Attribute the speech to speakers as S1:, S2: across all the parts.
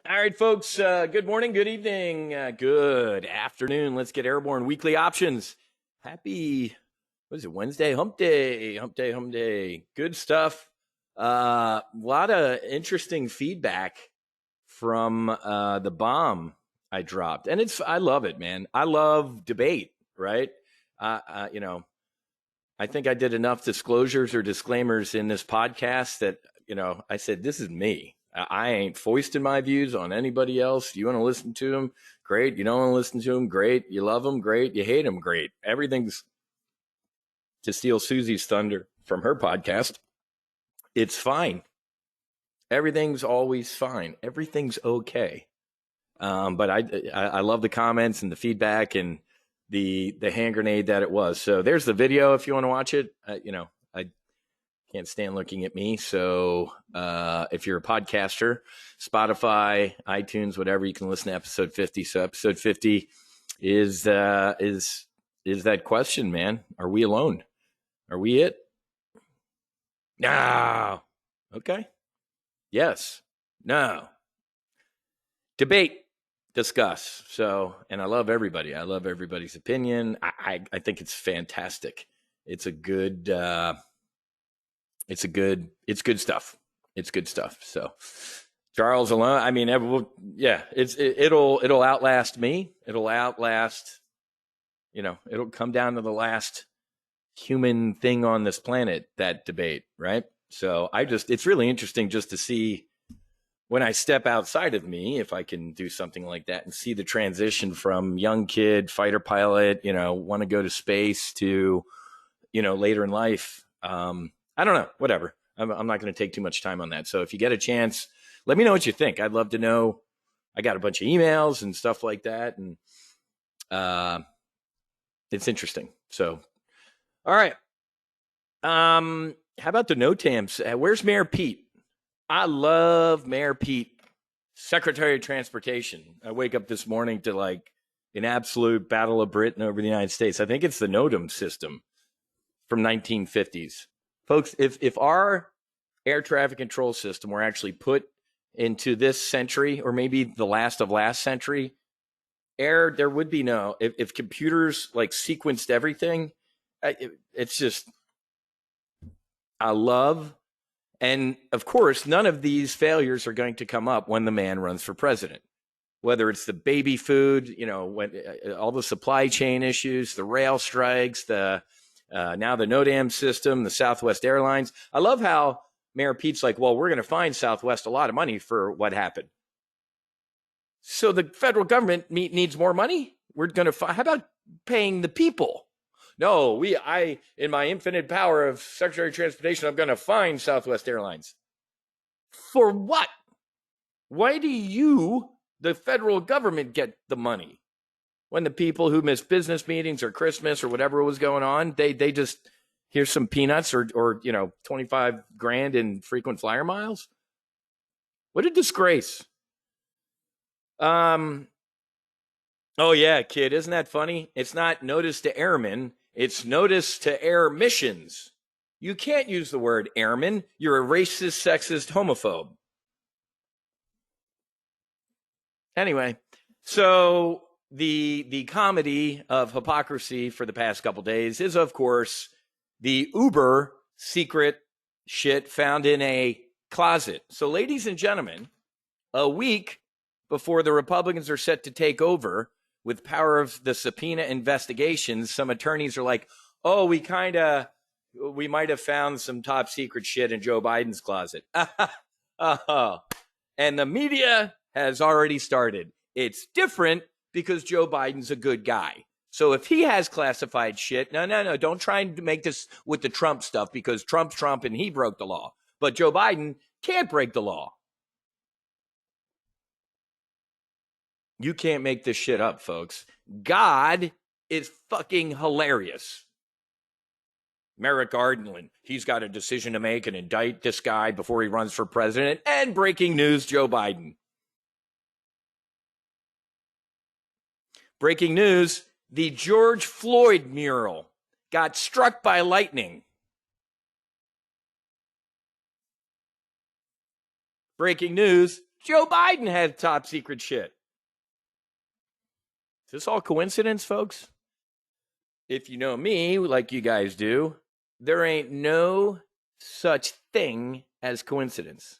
S1: All right, folks. Good morning, good evening, good afternoon. Let's get airborne. Weekly options. Happy, what is it, Wednesday? Hump day, hump day, hump day. Good stuff. A lot of interesting feedback from the bomb I dropped. And I love it, man. I love debate, right? You know, I think I did enough disclosures or disclaimers in this podcast that, I said, this is me. I ain't foisting my views on anybody else. You want to listen to them? Great. You don't want to listen to them? Great. You love them? Great. You hate them? Great. Everything's, to steal Susie's thunder from her podcast, it's fine. Everything's always fine. Everything's okay. But I love the comments and the feedback and the hand grenade that it was. So there's the video if you want to watch it. I can't stand looking at me. So if you're a podcaster, Spotify, iTunes, whatever, you can listen to episode 50. So episode 50 is that question, man. Are we alone? Are we it? No. Okay. Yes. No. Debate. Discuss. So, and I love everybody. I love everybody's opinion. I think it's fantastic. It's good stuff. It's good stuff. So Charles alone, I mean, it'll outlast me. It'll outlast, it'll come down to the last human thing on this planet, that debate, right? So it's really interesting just to see when I step outside of me, if I can do something like that and see the transition from young kid, fighter pilot, want to go to space to, later in life. I don't know, whatever. I'm not going to take too much time on that. So if you get a chance, let me know what you think. I'd love to know. I got a bunch of emails and stuff like that. And it's interesting. So, all right. How about the NOTAMs? Where's Mayor Pete? I love Mayor Pete, Secretary of Transportation. I wake up this morning to like an absolute battle of Britain over the United States. I think it's the NOTAM system from 1950s. Folks, if our air traffic control system were actually put into this century, or maybe the last of last century, there would be no, if computers like sequenced everything, it's just, I love. And of course, none of these failures are going to come up when the man runs for president. Whether it's the baby food, when all the supply chain issues, the rail strikes, now the NOTAM system, the Southwest Airlines. I love how Mayor Pete's like, well, we're going to find Southwest a lot of money for what happened. So the federal government needs more money. We're going to how about paying the people? No, in my infinite power of Secretary of Transportation, I'm going to fine Southwest Airlines. For what? Why do you, the federal government, get the money? When the people who miss business meetings or Christmas or whatever was going on, they just, here's some peanuts or 25 grand in frequent flyer miles? What a disgrace. Oh yeah, kid, isn't that funny? It's not notice to airmen. It's notice to air missions. You can't use the word airman. You're a racist, sexist, homophobe. Anyway, so the comedy of hypocrisy for the past couple days is, of course, the uber secret shit found in a closet. So, ladies and gentlemen, a week before the Republicans are set to take over with power of the subpoena investigations, some attorneys are like, oh, we might have found some top secret shit in Joe Biden's closet. Oh. And the media has already started. It's different because Joe Biden's a good guy. So if he has classified shit, no, don't try and make this with the Trump stuff because Trump's Trump and he broke the law. But Joe Biden can't break the law. You can't make this shit up, folks. God is fucking hilarious. Merrick Garland, he's got a decision to make and indict this guy before he runs for president. And breaking news, Joe Biden. Breaking news, the George Floyd mural got struck by lightning. Breaking news, Joe Biden had top secret shit. Is this all coincidence, folks? If you know me, like you guys do, there ain't no such thing as coincidence.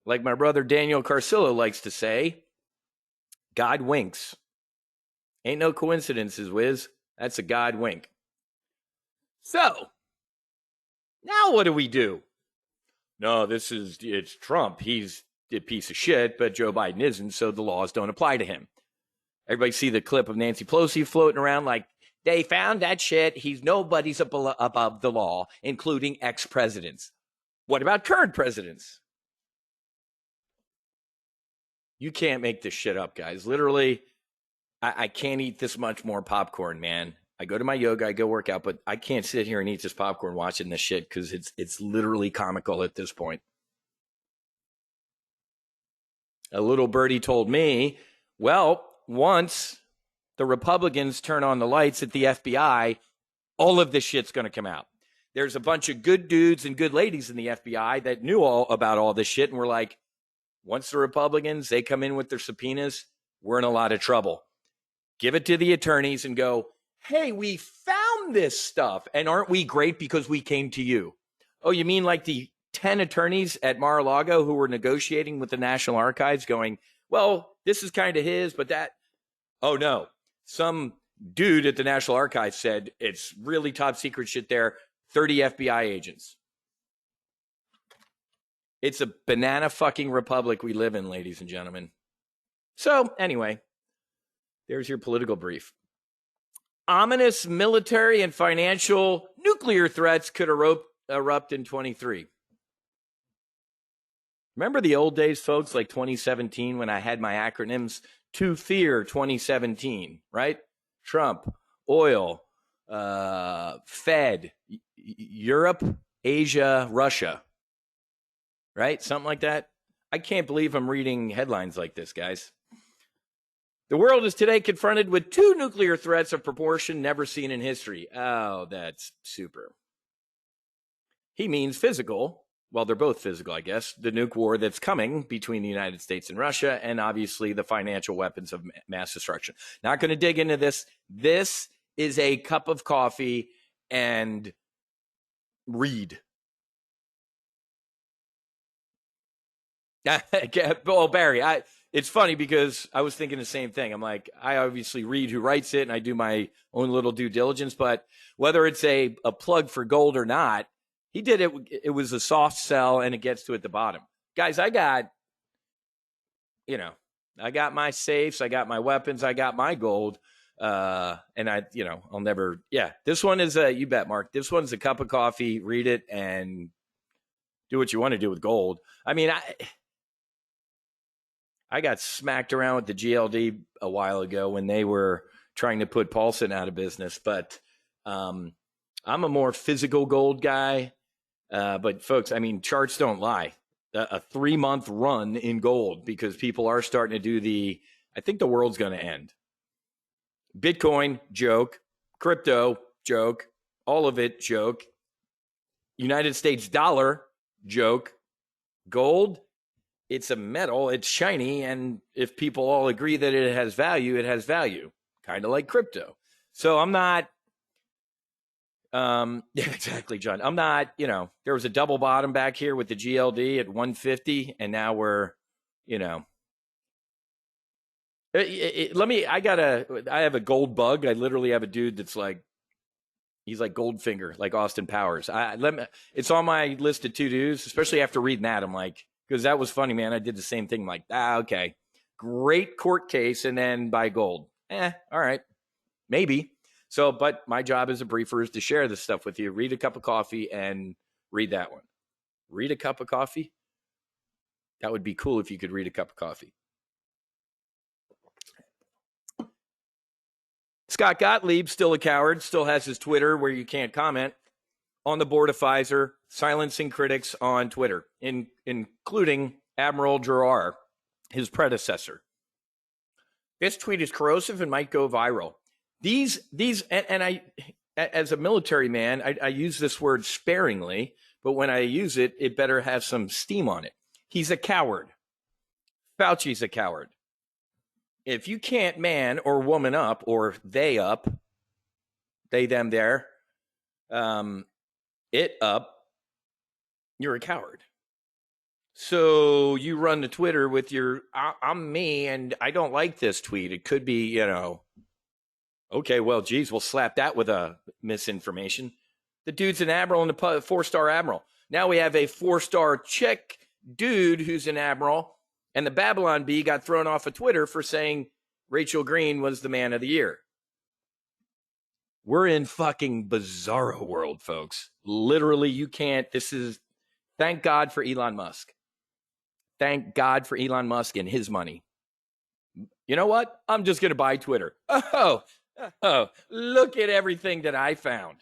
S1: Like my brother Daniel Carcillo likes to say, God winks. Ain't no coincidences, Wiz. That's a God wink. So, now what do we do? No, it's Trump. He's a piece of shit, but Joe Biden isn't, so the laws don't apply to him. Everybody see the clip of Nancy Pelosi floating around like, they found that shit. Nobody's above the law, including ex-presidents. What about current presidents? You can't make this shit up, guys. Literally, I can't eat this much more popcorn, man. I go to my yoga, I go work out, but I can't sit here and eat this popcorn watching this shit because it's literally comical at this point. A little birdie told me, well, once the Republicans turn on the lights at the FBI, all of this shit's going to come out. There's a bunch of good dudes and good ladies in the FBI that knew all about all this shit and were like, once the Republicans, they come in with their subpoenas, we're in a lot of trouble. Give it to the attorneys and go, hey, we found this stuff. And aren't we great because we came to you? Oh, you mean like the 10 attorneys at Mar-a-Lago who were negotiating with the National Archives going, well, this is kind of his, but that, oh no. Some dude at the National Archives said it's really top secret shit there. 30 FBI agents. It's a banana fucking republic we live in, ladies and gentlemen. So anyway, there's your political brief. Ominous military and financial nuclear threats could erupt in 23. Remember the old days, folks, like 2017 when I had my acronyms? To fear 2017, right? Trump, oil, Fed, Europe, Asia, Russia, right? Something like that. I can't believe I'm reading headlines like this, guys. The world is today confronted with 2 nuclear threats of proportion never seen in history. Oh, that's super. He means physical. Well, they're both physical, I guess. The nuke war that's coming between the United States and Russia, and obviously the financial weapons of mass destruction. Not going to dig into this. This is a cup of coffee and read. Oh, Barry, it's funny because I was thinking the same thing. I'm like, I obviously read who writes it and I do my own little due diligence, but whether it's a plug for gold or not, he did it. It was a soft sell and it gets to at the bottom. Guys, I got my safes, I got my weapons, I got my gold. And I'll never, this one is you bet, Mark, this one's a cup of coffee, read it and do what you want to do with gold. I mean, I got smacked around with the GLD a while ago when they were trying to put Paulson out of business, but I'm a more physical gold guy. But folks, I mean, charts don't lie. A 3-month run in gold because people are starting to do I think the world's going to end. Bitcoin, joke. Crypto, joke. All of it, joke. United States dollar, joke. Gold, it's a metal, it's shiny, and if people all agree that it has value, it has value. Kind of like crypto. So I'm not, yeah, exactly, John. I'm not, there was a double bottom back here with the GLD at 150, and now we're, I have a gold bug. I literally have a dude that's like, he's like Goldfinger, like Austin Powers. It's on my list of to-dos, especially after reading that. I'm like, because that was funny, man. I did the same thing. I'm like, okay, great court case, and then buy gold. All right, maybe. So, but my job as a briefer is to share this stuff with you. Read a cup of coffee and read that one. Read a cup of coffee? That would be cool if you could read a cup of coffee. Scott Gottlieb, still a coward, still has his Twitter where you can't comment, on the board of Pfizer, silencing critics on Twitter, including Admiral Giroir, his predecessor. This tweet is corrosive and might go viral. These, and I, as a military man, I use this word sparingly, but when I use it, it better have some steam on it. He's a coward. Fauci's a coward. If you can't man or woman up, or they up, they, them, there, it up, you're a coward. So you run to Twitter with your, I'm me and I don't like this tweet. It could be, okay, well, geez, we'll slap that with a misinformation. The dude's an admiral and a 4-star admiral. Now we have a 4-star chick dude who's an admiral, and the Babylon Bee got thrown off of Twitter for saying Rachel Green was the man of the year. We're in fucking bizarro world, folks. Literally, you can't. Thank God for Elon Musk. Thank God for Elon Musk and his money. You know what? I'm just going to buy Twitter. Oh, look at everything that I found.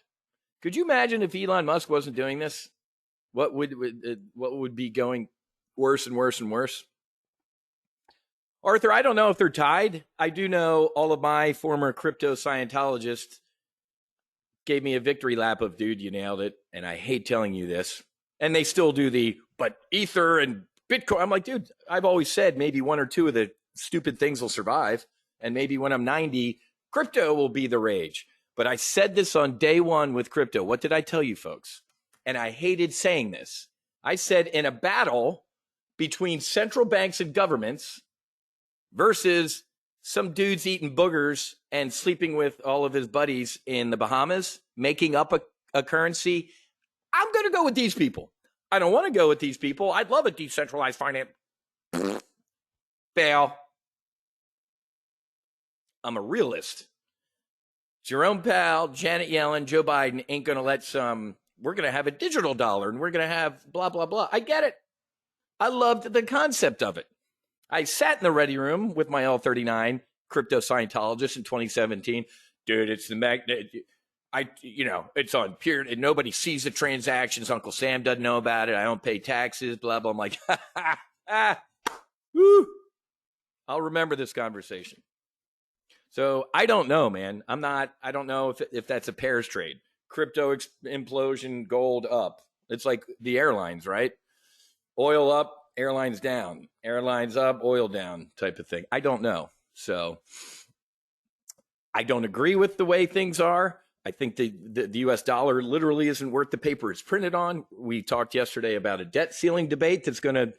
S1: Could you imagine if Elon Musk wasn't doing this? What would be going worse and worse and worse? Arthur, I don't know if they're tied. I do know all of my former crypto Scientologists gave me a victory lap of, dude, you nailed it. And I hate telling you this. And they still do but Ether and Bitcoin. I'm like, dude, I've always said maybe one or two of the stupid things will survive. And maybe when I'm 90, crypto will be the rage. But I said this on day one with crypto. What did I tell you, folks? And I hated saying this. I said in a battle between central banks and governments versus some dudes eating boogers and sleeping with all of his buddies in the Bahamas, making up a currency, I'm going to go with these people. I don't want to go with these people. I'd love a decentralized finance. Fail. I'm a realist. Jerome Powell, Janet Yellen, Joe Biden ain't going to let we're going to have a digital dollar and we're going to have blah, blah, blah. I get it. I loved the concept of it. I sat in the ready room with my L39 crypto Scientologist in 2017. Dude, it's the magnet. It's on peer. Nobody sees the transactions. Uncle Sam doesn't know about it. I don't pay taxes, blah, blah. I'm like, woo. I'll remember this conversation. So I don't know, man. I don't know if that's a pairs trade. Crypto implosion, gold up. It's like the airlines, right? Oil up, airlines down. Airlines up, oil down type of thing. I don't know. So I don't agree with the way things are. I think the U.S. dollar literally isn't worth the paper it's printed on. We talked yesterday about a debt ceiling debate that's going to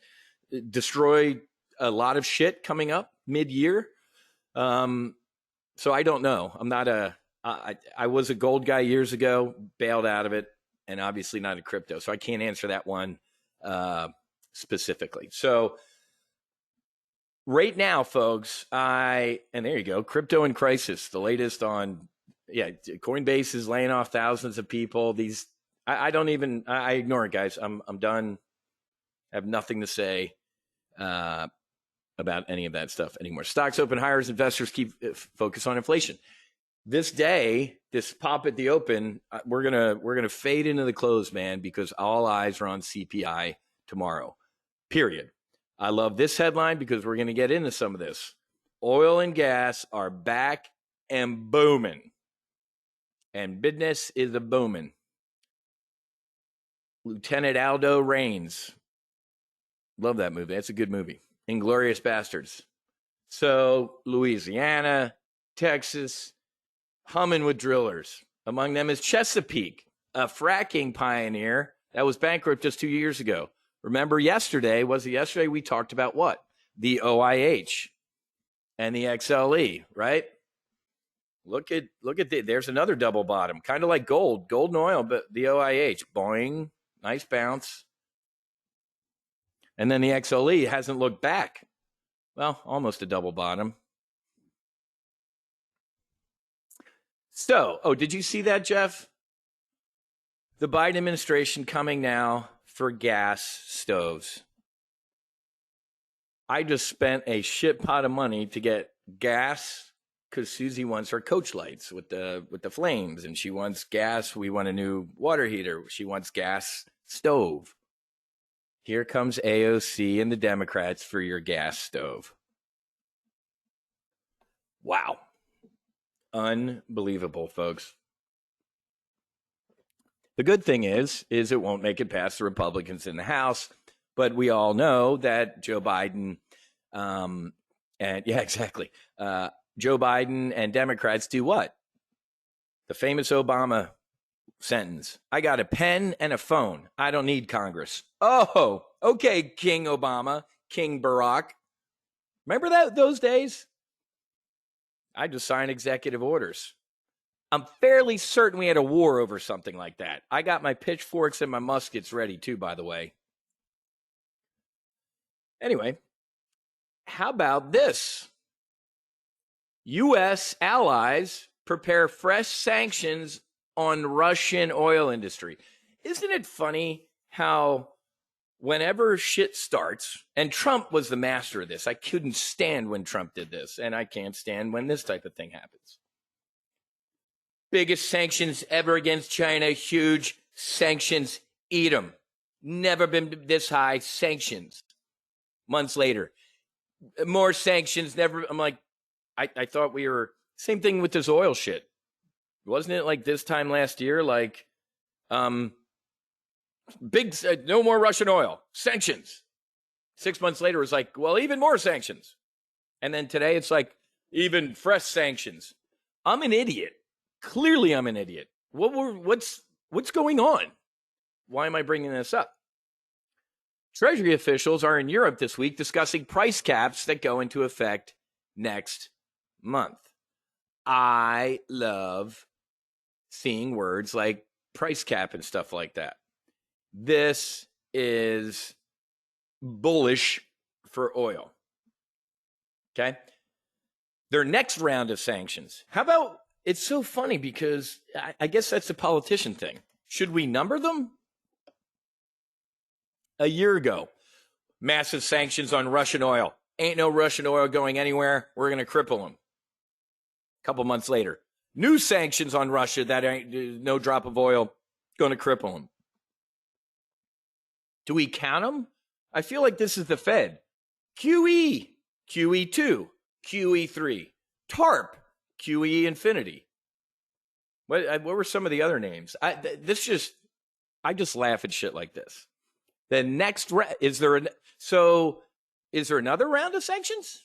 S1: destroy a lot of shit coming up mid-year. So I don't know. I'm not I was a gold guy years ago, bailed out of it, and obviously not a crypto. So I can't answer that one specifically. So right now, folks, and there you go, crypto in crisis, the latest on, Coinbase is laying off thousands of people. I ignore it, guys. I'm done. I have nothing to say about any of that stuff anymore. Stocks open higher as investors keep focus on inflation. This pop at the open, we're gonna fade into the close, man, because all eyes are on CPI tomorrow. Period. I love this headline because we're gonna get into some of this. Oil and gas are back and booming, and business is a booming. Lieutenant Aldo Raines, love that movie. That's a good movie. Inglorious Bastards. So Louisiana, Texas, humming with drillers. Among them is Chesapeake, a fracking pioneer that was bankrupt just 2 years ago. Remember yesterday we talked about what? The OIH and the XLE, right? Look at there's another double bottom, kind of like gold and oil, but the OIH, boing, nice bounce. And then the XLE hasn't looked back. Well, almost a double bottom. So, did you see that, Jeff? The Biden administration coming now for gas stoves. I just spent a shit pot of money to get gas because Susie wants her coach lights with the flames, and she wants gas. We want a new water heater. She wants gas stove. Here comes AOC and the Democrats for your gas stove. Wow. Unbelievable, folks. The good thing is it won't make it past the Republicans in the House, but we all know that Joe Biden And yeah, exactly. Joe Biden and Democrats do what? The famous Obama sentence. I got a pen and a phone. I don't need Congress. Oh, okay, King Obama, King Barack. Remember those days? I just signed executive orders. I'm fairly certain we had a war over something like that. I got my pitchforks and my muskets ready too, by the way. Anyway, how about this? U.S. allies prepare fresh sanctions on Russian oil industry. Isn't it funny how whenever shit starts, and Trump was the master of this. I couldn't stand when Trump did this, and I can't stand when this type of thing happens. Biggest sanctions ever against China, huge sanctions, eat them. Never been this high, sanctions. Months later, more sanctions, never. I'm like, I thought we were, same thing with this oil shit. Wasn't it like this time last year? Like, big, no more Russian oil, sanctions. 6 months later, it's like, well, even more sanctions. And then today it's like, even fresh sanctions. I'm an idiot. Clearly, I'm an idiot. What's going on? Why am I bringing this up? Treasury officials are in Europe this week discussing price caps that go into effect next month. I love seeing words like price cap and stuff like that. This is bullish for oil. Okay? Their next round of sanctions. How about, it's so funny because I guess that's a politician thing. Should we number them? A year ago, massive sanctions on Russian oil. Ain't no Russian oil going anywhere. We're going to cripple them. A couple months later, new sanctions on Russia that ain't no drop of oil, going to cripple them. Do we count them? I feel like this is the Fed. QE, QE2, QE3, TARP, QE Infinity. What were some of the other names? I just laugh at shit like this. The next is there another round of sanctions?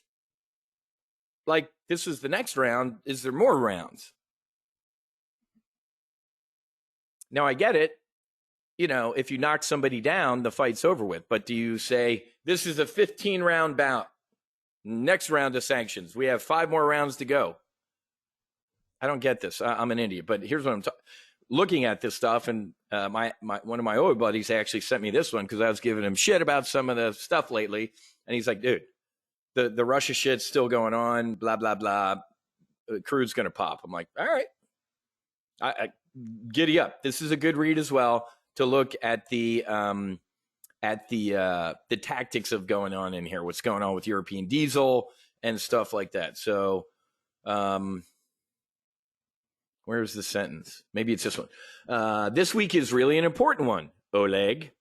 S1: Like this is the next round. Is there more rounds? Now I get it. You know, if you knock somebody down, the fight's over with. But do you say this is a 15-round bout? Next round of sanctions. We have 5 more rounds to go. I don't get this. I'm an idiot. But here's what I'm looking at this stuff, and my one of my old buddies actually sent me this one because I was giving him shit about some of the stuff lately, and he's like, "Dude, the Russia shit's still going on. Blah blah blah. Crude's gonna pop." I'm like, "All right, I giddy up. This is a good read as well to look at the tactics of going on in here. What's going on with European diesel and stuff like that." So, where's the sentence? Maybe it's this one. This week is really an important one, Oleg.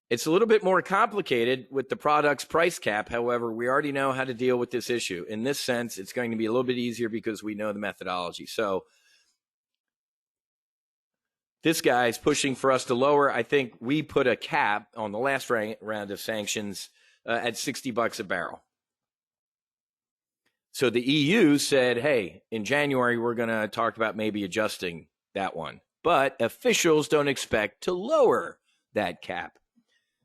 S1: It's a little bit more complicated with the product's price cap. However, we already know how to deal with this issue. In this sense, it's going to be a little bit easier because we know the methodology. So this guy's pushing for us to lower. I think we put a cap on the last round of sanctions at $60 a barrel. So the EU said, hey, in January, we're going to talk about maybe adjusting that one. But officials don't expect to lower that cap.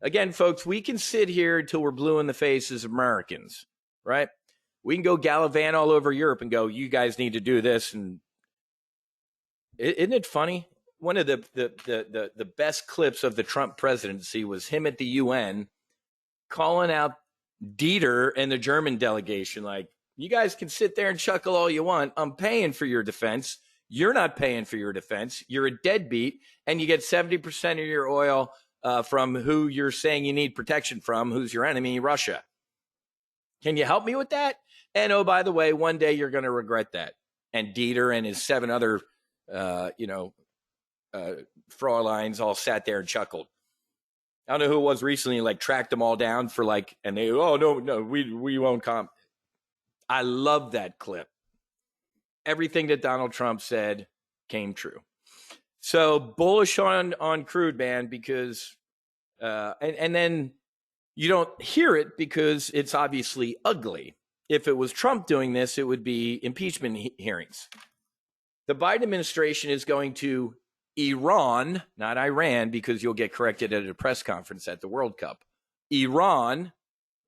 S1: Again, folks, we can sit here until we're blue in the face as Americans, right? We can go gallivant all over Europe and go, you guys need to do this. And isn't it funny? One of the best clips of the Trump presidency was him at the UN calling out Dieter and the German delegation, like, you guys can sit there and chuckle all you want. I'm paying for your defense. You're not paying for your defense. You're a deadbeat, and you get 70% of your oil from who you're saying you need protection from, who's your enemy, Russia. Can you help me with that? And, oh, by the way, one day you're going to regret that. And Dieter and his 7 other, Fraulines all sat there and chuckled. I don't know who it was recently, like tracked them all down for like, and they, oh, no, we won't come. I love that clip. Everything that Donald Trump said came true. So bullish on crude, man, because and then You don't hear it because it's obviously ugly. If it was Trump doing this, it would be impeachment hearings. The Biden administration is going to Iran, not Iran, because you'll get corrected at a press conference at the World Cup. Iran,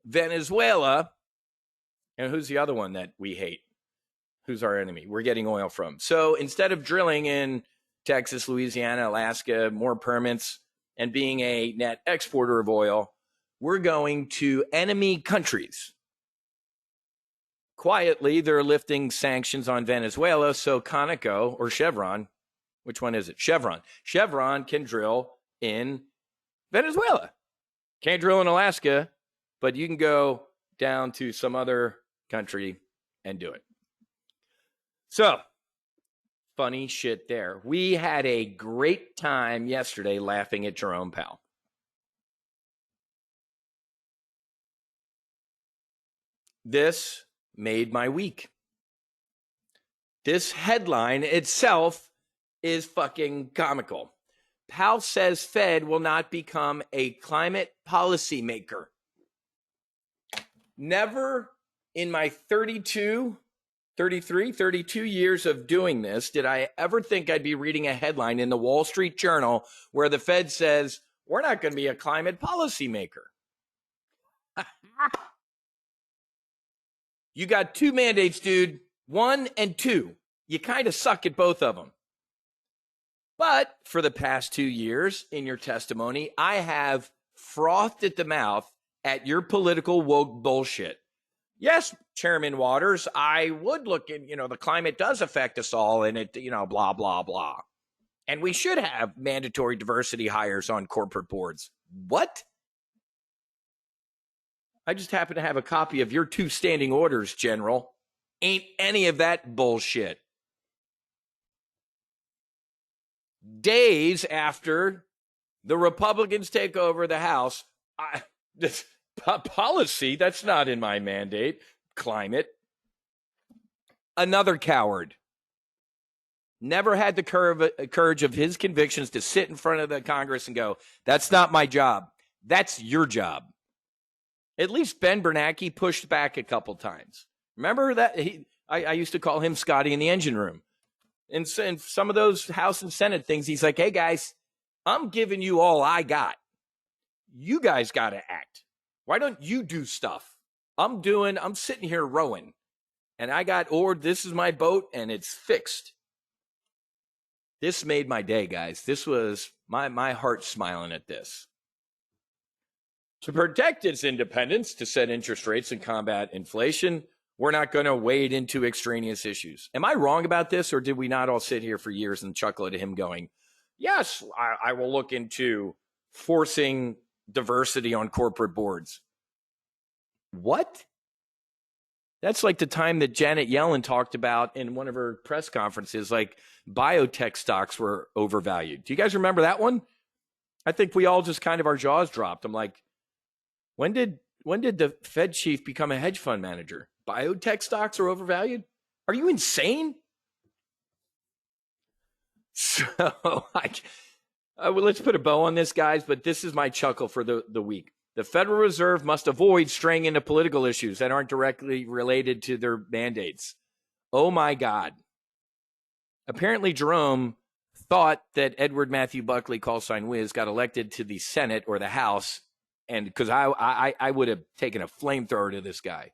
S1: Venezuela, and who's the other one that we hate? Who's our enemy? We're getting oil from. So instead of drilling in Texas, Louisiana, Alaska, more permits, and being a net exporter of oil, we're going to enemy countries. Quietly, they're lifting sanctions on Venezuela, so Conoco or Chevron, which one is it? Chevron can drill in Venezuela. Can't drill in Alaska, but you can go down to some other country and do it. So, funny shit there. We had a great time yesterday laughing at Jerome Powell. This made my week. This headline itself is fucking comical. Powell says Fed will not become a climate policy maker. Never in my 32 years of doing this did I ever think I'd be reading a headline in the Wall Street Journal where the Fed says, we're not going to be a climate policy maker. You got two mandates, dude. 1 and 2. You kind of suck at both of them. But for the past 2 years in your testimony, I have frothed at the mouth at your political woke bullshit. Yes, Chairman Waters, I would look in, the climate does affect us all and it, blah, blah, blah. And we should have mandatory diversity hires on corporate boards. What? I just happen to have a copy of your 2 standing orders, General. Ain't any of that bullshit. Days after the Republicans take over the House, this policy, that's not in my mandate. Climate. Another coward. Never had the courage of his convictions to sit in front of the Congress and go, that's not my job. That's your job. At least Ben Bernanke pushed back a couple times. Remember that? I used to call him Scotty in the engine room. And some of those House and Senate things, he's like, hey, guys, I'm giving you all I got. You guys got to act. Why don't you do stuff? I'm sitting here rowing. And I got oared. This is my boat, and it's fixed. This made my day, guys. This was my heart smiling at this. To protect its independence, to set interest rates and combat inflation, we're not going to wade into extraneous issues. Am I wrong about this, or did we not all sit here for years and chuckle at him going, yes, I will look into forcing diversity on corporate boards? What? That's like the time that Janet Yellen talked about in one of her press conferences, like biotech stocks were overvalued. Do you guys remember that one? I think we all just kind of our jaws dropped. I'm like, when did the Fed chief become a hedge fund manager? Biotech stocks are overvalued? Are you insane? So let's put a bow on this, guys, but this is my chuckle for the week. The Federal Reserve must avoid straying into political issues that aren't directly related to their mandates. Oh, my God. Apparently, Jerome thought that Edward Matthew Buckley, call sign Wiz, got elected to the Senate or the House, and because I would have taken a flamethrower to this guy.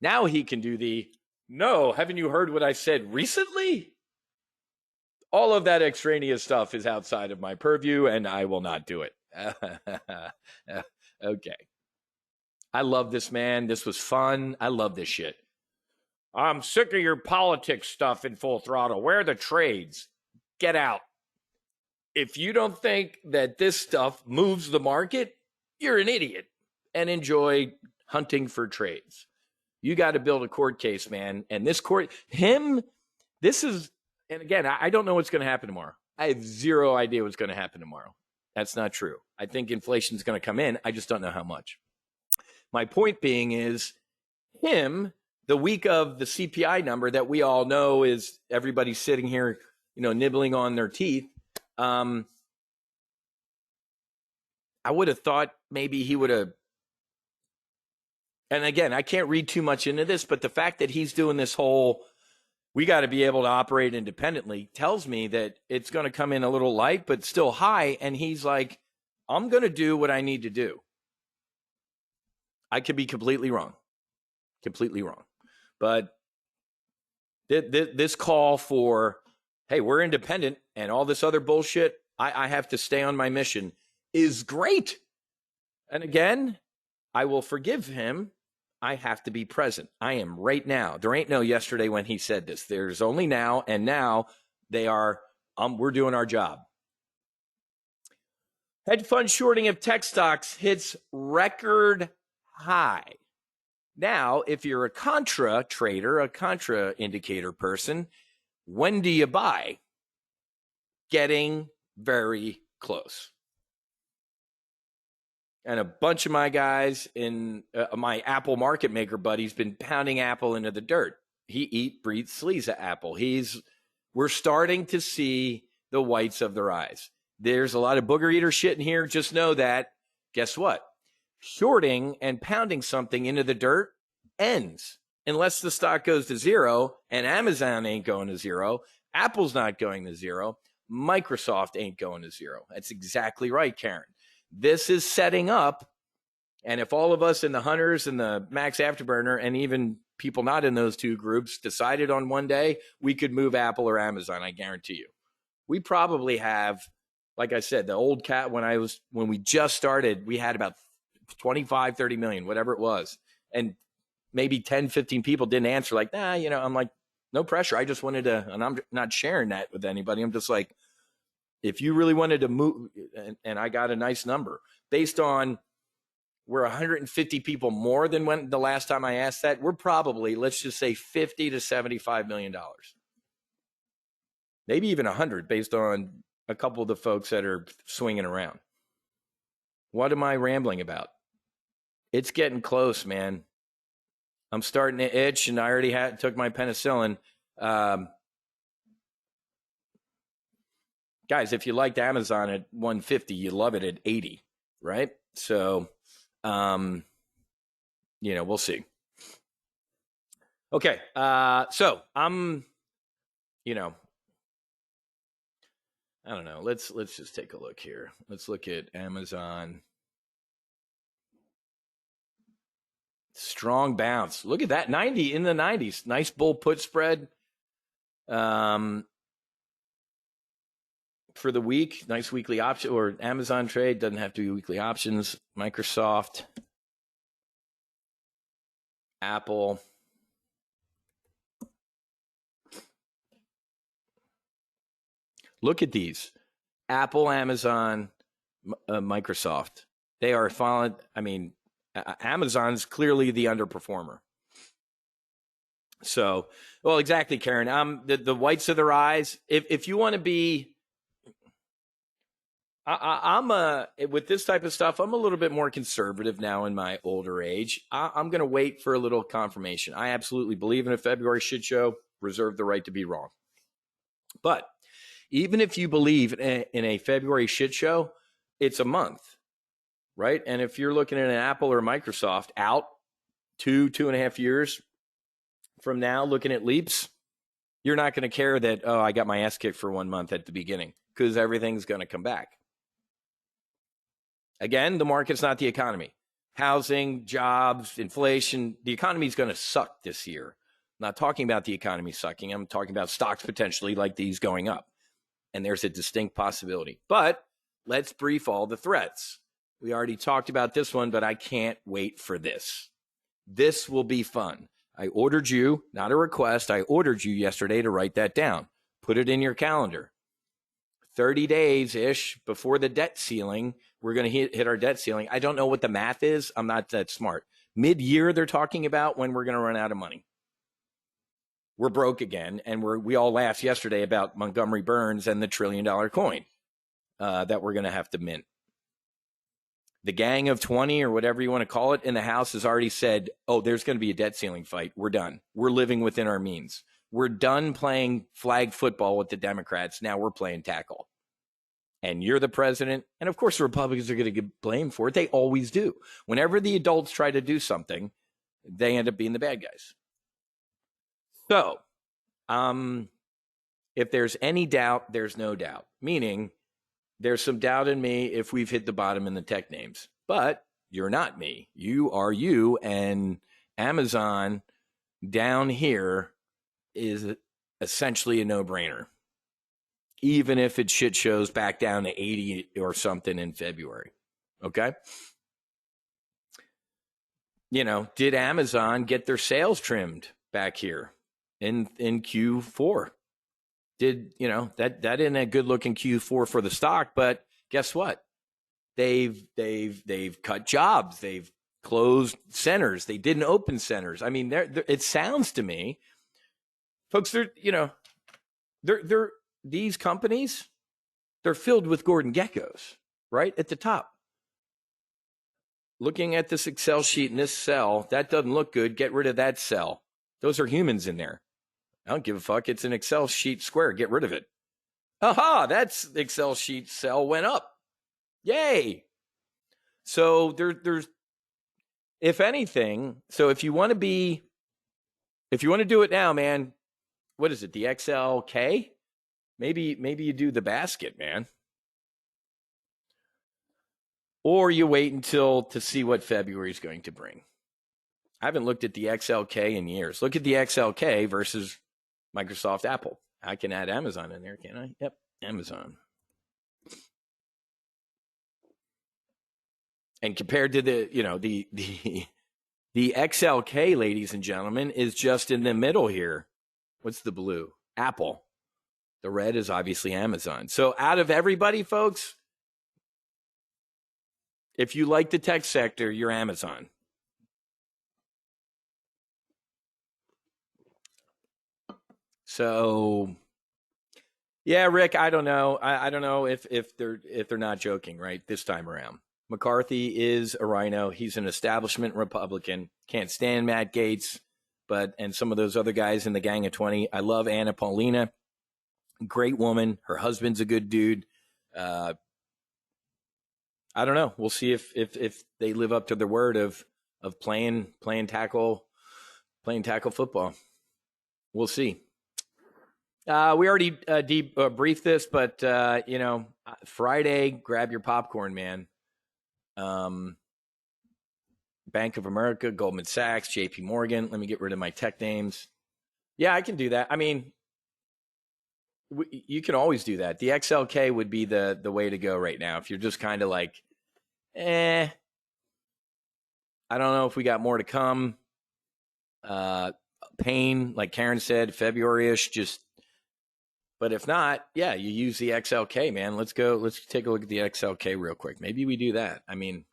S1: Now he can do no, haven't you heard what I said recently? All of that extraneous stuff is outside of my purview, and I will not do it. Okay. I love this, man. This was fun. I love this shit. I'm sick of your politics stuff in Full Throttle. Where are the trades? Get out. If you don't think that this stuff moves the market, you're an idiot and enjoy hunting for trades. You got to build a court case, man. And this and again, I don't know what's going to happen tomorrow. I have zero idea what's going to happen tomorrow. That's not true. I think inflation is going to come in. I just don't know how much. My point being is the week of the CPI number that we all know is everybody's sitting here, nibbling on their teeth. I would have thought maybe he would have. And again, I can't read too much into this, but the fact that he's doing this whole, we got to be able to operate independently, tells me that it's going to come in a little light, but still high. And he's like, I'm going to do what I need to do. I could be completely wrong. But this call for, hey, we're independent and all this other bullshit, I have to stay on my mission, is great. And again, I will forgive him. I have to be present. I am right now. There ain't no yesterday when he said this. There's only now, and now they are, we're doing our job. Hedge fund shorting of tech stocks hits record high. Now, if you're a contra trader, a contra indicator person, when do you buy? Getting very close. And a bunch of my guys in my Apple market maker buddy's been pounding Apple into the dirt. He eat, breathe, sleeves at Apple. We're starting to see the whites of their eyes. There's a lot of booger eater shit in here. Just know that, guess what? Shorting and pounding something into the dirt ends unless the stock goes to zero, and Amazon ain't going to zero. Apple's not going to zero. Microsoft ain't going to zero. That's exactly right, Karen. This is setting up, and if all of us in the hunters and the Max Afterburner and even people not in those two groups decided on one day, we could move Apple or Amazon, I guarantee you. We probably have, like I said, the old cat, when we just started, we had about 25, 30 million, whatever it was. And maybe 10, 15 people didn't answer, like, I'm like, no pressure. I just wanted to, and I'm not sharing that with anybody. I'm just like, if you really wanted to move, and I got a nice number based on, we're 150 people more than when the last time I asked that. We're probably, let's just say, $50 to $75 million, maybe even 100, based on a couple of the folks that are swinging around. What am I rambling about? It's getting close, man. I'm starting to itch, and I already took my penicillin. Guys, if you liked Amazon at 150, you love it at 80, right? So, we'll see. Okay, so I'm, I don't know. Let's just take a look here. Let's look at Amazon. Strong bounce. Look at that, 90 in the 90s. Nice bull put spread. For the week, nice weekly option, or Amazon trade, doesn't have to be weekly options. Microsoft, Apple. Look at these. Apple, Amazon, Microsoft. They are falling. I mean, Amazon's clearly the underperformer. So, well, exactly, Karen. The whites of their eyes. If you want to be, I'm with this type of stuff, I'm a little bit more conservative now in my older age. I'm going to wait for a little confirmation. I absolutely believe in a February shit show. Reserve the right to be wrong. But even if you believe in a February shit show, it's a month, right? And if you're looking at an Apple or Microsoft out 2.5 years from now, looking at leaps, you're not going to care that, I got my ass kicked for 1 month at the beginning, because everything's going to come back. Again, the market's not the economy. Housing, jobs, inflation, the economy is going to suck this year. I'm not talking about the economy sucking. I'm talking about stocks potentially like these going up. And there's a distinct possibility. But let's brief all the threats. We already talked about this one, but I can't wait for this. This will be fun. I ordered you, not a request, I ordered you yesterday to write that down. Put it in your calendar. 30 days-ish before the debt ceiling, we're going to hit our debt ceiling. I don't know what the math is. I'm not that smart. Mid-year, they're talking about when we're going to run out of money. We're broke again, and we all laughed yesterday about Montgomery Burns and the $1 trillion coin that we're going to have to mint. The gang of 20 or whatever you want to call it in the House has already said, there's going to be a debt ceiling fight. We're done. We're living within our means. We're done playing flag football with the Democrats. Now we're playing tackle. and you're the president, and of course the Republicans are going to get blamed for it. They always do. Whenever the adults try to do something, they end up being the bad guys. So, if there's any doubt, there's no doubt. Meaning, there's some doubt in me if we've hit the bottom in the tech names. But you're not me. You are you, and Amazon down here is essentially a no-brainer. Even if it shit shows back down to 80 or something in February. Okay? You know, did Amazon get their sales trimmed back here in Q4? Did, you know, that isn't a good looking Q4 for the stock, but guess what? They've cut jobs, they've closed centers, they didn't open centers. I mean, it sounds to me, folks, they're these companies, they're filled with Gordon geckos, right at the top. Looking at this Excel sheet in this cell, that doesn't look good. Get rid of that cell. Those are humans in there. I don't give a fuck. It's an Excel sheet square. Get rid of it. Aha, that's the Excel sheet cell went up. Yay. So there's, if anything, so if you want to do it now, man, what is it? The XLK? Maybe you do the basket, man. Or you wait until to see what February is going to bring. I haven't looked at the XLK in years. Look at the XLK versus Microsoft, Apple. I can add Amazon in there, can't I? Yep, Amazon. And compared to the XLK, ladies and gentlemen, is just in the middle here. What's the blue? Apple. The red is obviously Amazon. So out of everybody, folks, if you like the tech sector, you're Amazon. So, yeah, Rick, I don't know. I don't know if they're not joking, right? This time around, McCarthy is a rhino. He's an establishment Republican. Can't stand Matt Gaetz, and some of those other guys in the Gang of 20. I love Anna Paulina, great woman. Her husband's a good dude. I don't know. We'll see if they live up to their word of playing tackle football. We'll see. We already briefed this, but Friday, grab your popcorn, man. Bank of America, Goldman Sachs, JP Morgan. Let me get rid of my tech names. Yeah, I can do that. I mean, you can always do that. The XLK would be the way to go right now. If you're just kind of like, I don't know if we got more to come. Pain, like Karen said, February-ish, but if not, yeah, you use the XLK, man. Let's take a look at the XLK real quick. Maybe we do that. I mean,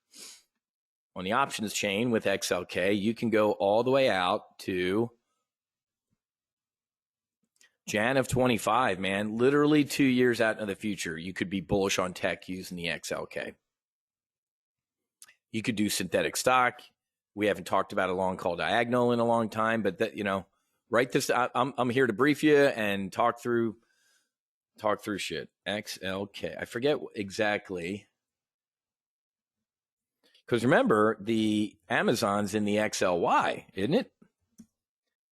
S1: on the options chain with XLK, you can go all the way out to Jan of 25, man. Literally 2 years out into the future, you could be bullish on tech using the XLK. You could do synthetic stock. We haven't talked about a long call diagonal in a long time, but that, write this. I'm here to brief you and talk through shit. XLK. I forget exactly. Because remember, the Amazon's in the XLY, isn't it?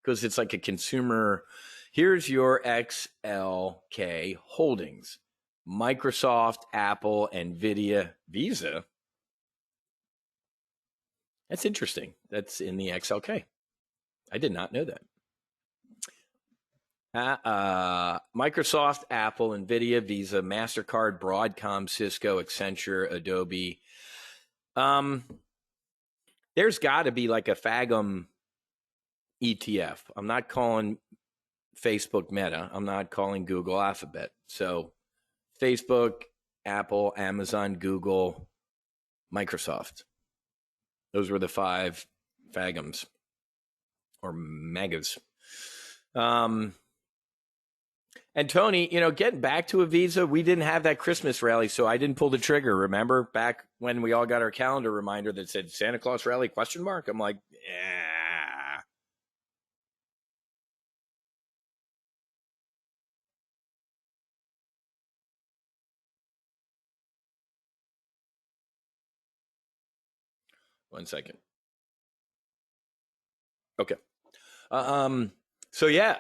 S1: Because it's like a consumer. Here's your XLK holdings. Microsoft, Apple, NVIDIA, Visa. That's interesting. That's in the XLK. I did not know that. Microsoft, Apple, NVIDIA, Visa, MasterCard, Broadcom, Cisco, Accenture, Adobe. There's got to be like a FAGM ETF. I'm not calling Facebook Meta. I'm not calling Google Alphabet. So Facebook, Apple, Amazon, Google, Microsoft. Those were the 5 FAGMs or megas. And Tony, getting back to a Visa, we didn't have that Christmas rally, so I didn't pull the trigger. Remember back when we all got our calendar reminder that said Santa Claus rally ? I'm like, yeah. 1 second. Okay. So yeah,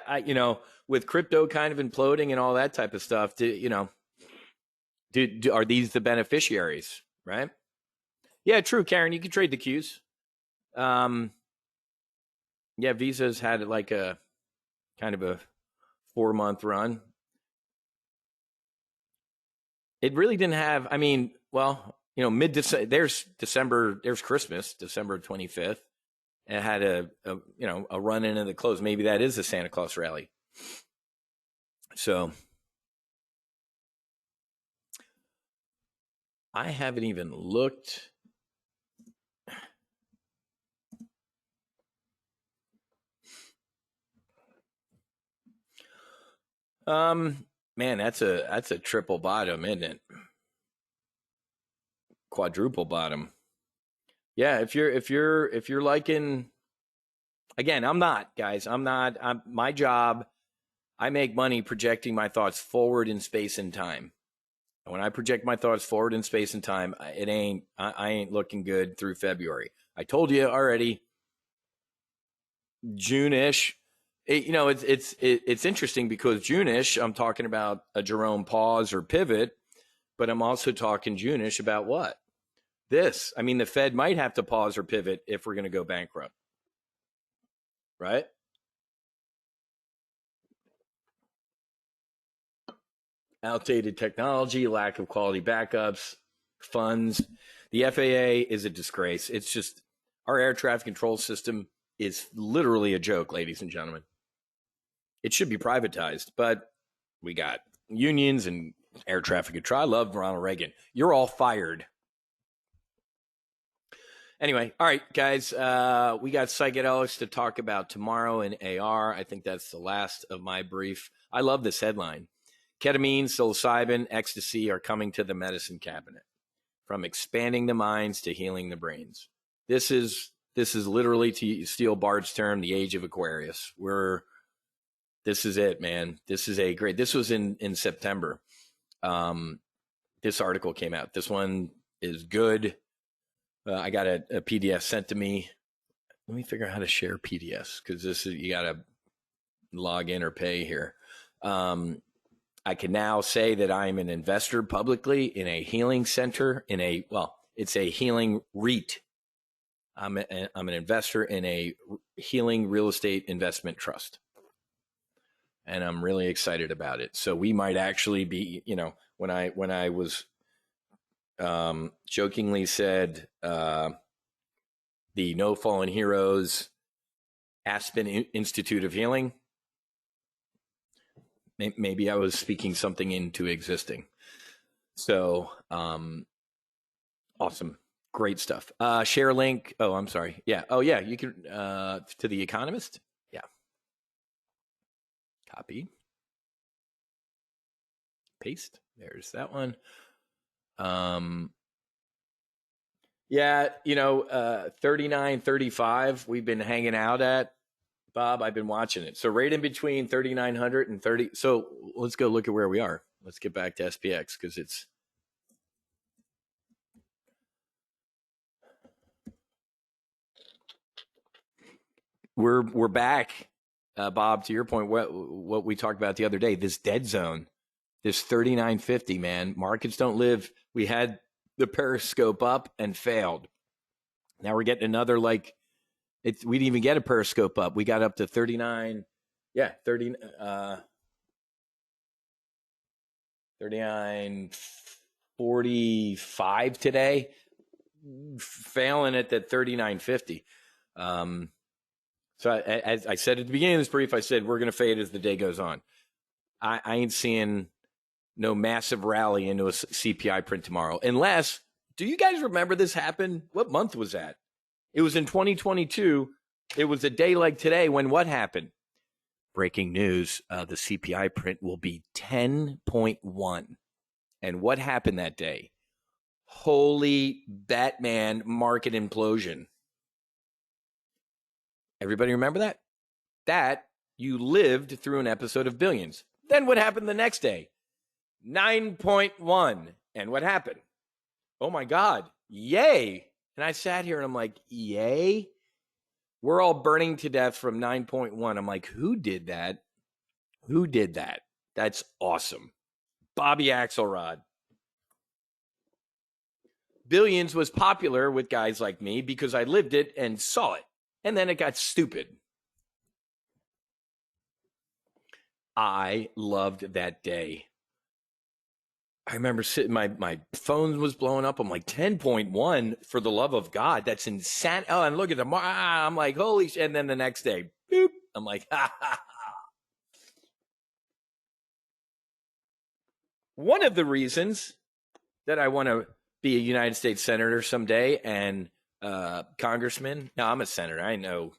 S1: with crypto kind of imploding and all that type of stuff, are these the beneficiaries, right? Yeah, true, Karen. You can trade the Qs. Yeah, Visa's had like a kind of a 4-month run. It really didn't have. I mean, well, mid December. There's Christmas, December 25th. And it had a run into the close. Maybe that is a Santa Claus rally. So I haven't even looked. Man, that's a triple bottom, isn't it? Quadruple bottom. Yeah, if you're liking, again, I'm not, guys. I'm my job. I make money projecting my thoughts forward in space and time. And when I project my thoughts forward in space and time, I ain't looking good through February. I told you already, June-ish. It's interesting because June-ish, I'm talking about a Jerome pause or pivot, but I'm also talking June-ish about what? This. I mean, the Fed might have to pause or pivot if we're going to go bankrupt, right? Outdated technology, lack of quality backups, funds. The FAA is a disgrace. It's just our air traffic control system is literally a joke, ladies and gentlemen. It should be privatized, but we got unions and air traffic control. I love Ronald Reagan. You're all fired. Anyway, all right, guys, we got psychedelics to talk about tomorrow in AR. I think that's the last of my brief. I love this headline. Ketamine, psilocybin, ecstasy are coming to the medicine cabinet, from expanding the minds to healing the brains. This is literally, to steal Bart's term, the age of Aquarius. This is it, man. This was in September. This article came out. This one is good. I got a PDF sent to me. Let me figure out how to share PDFs, because you got to log in or pay here. I can now say that I'm an investor publicly in a healing center, it's a healing REIT. I'm an investor in a healing real estate investment trust. And I'm really excited about it. So we might actually be, when I was jokingly said the No Fallen Heroes Aspen Institute of Healing, maybe I was speaking something into existing. So awesome. Great stuff. Share link. Oh, I'm sorry. Yeah. Oh, yeah. You can to The Economist. Yeah. Copy. Paste. There's that one. Yeah, 39.35 we've been hanging out at, Bob. I've been watching it. So right in between 3,900 and 30. So let's go look at where we are. Let's get back to SPX, because we're back, Bob, to your point, what we talked about the other day, this dead zone, this 39.50, man. Markets don't live. We had the periscope up and failed. Now we're getting another, we didn't even get a periscope up. We got up to 39. Yeah, 39.45 today, failing at that 39.50. So as I said at the beginning of this brief, I said we're going to fade as the day goes on. I ain't seeing no massive rally into a CPI print tomorrow. Unless, do you guys remember this happened? What month was that? It was in 2022. It was a day like today when what happened? Breaking news, the CPI print will be 10.1. And what happened that day? Holy Batman market implosion. Everybody remember that? That you lived through an episode of Billions. Then what happened the next day? 9.1. And what happened? Oh my God. Yay. And I sat here and I'm like, yay. We're all burning to death from 9.1. I'm like, who did that? Who did that? That's awesome. Bobby Axelrod. Billions was popular with guys like me because I lived it and saw it. And then it got stupid. I loved that day. I remember sitting, my phone was blowing up. I'm like, 10.1, for the love of God. That's insane. Oh, and look at them. I'm like, holy shit. And then the next day, boop. I'm like, ha, ha, ha. One of the reasons that I want to be a United States Senator someday and congressman. No, I'm a senator. I know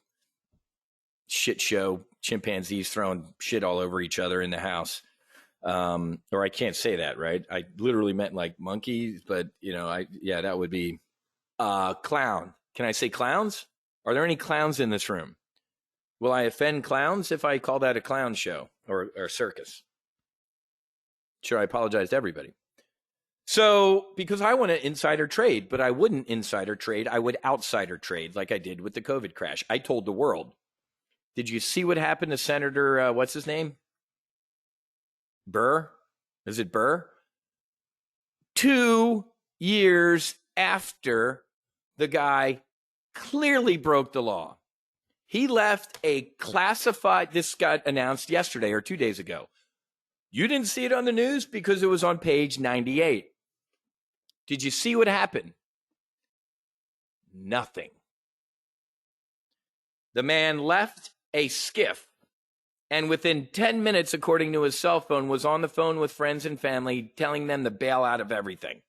S1: shit show chimpanzees throwing shit all over each other in the house. Or I can't say that, right? I literally meant like monkeys, but that would be clown. Can I say clowns? Are there any clowns in this room? Will I offend clowns if I call that a clown show or circus? Sure, I apologize to everybody. So, because I want to insider trade, but I wouldn't insider trade. I would outsider trade like I did with the COVID crash. I told the world. Did you see what happened to Senator, what's his name? Burr? Is it Burr? 2 years after the guy clearly broke the law. He left a classified, this got announced yesterday or 2 days ago. You didn't see it on the news because it was on page 98. Did you see what happened? Nothing. The man left a skiff, and within 10 minutes, according to his cell phone, was on the phone with friends and family, telling them to bail out of everything.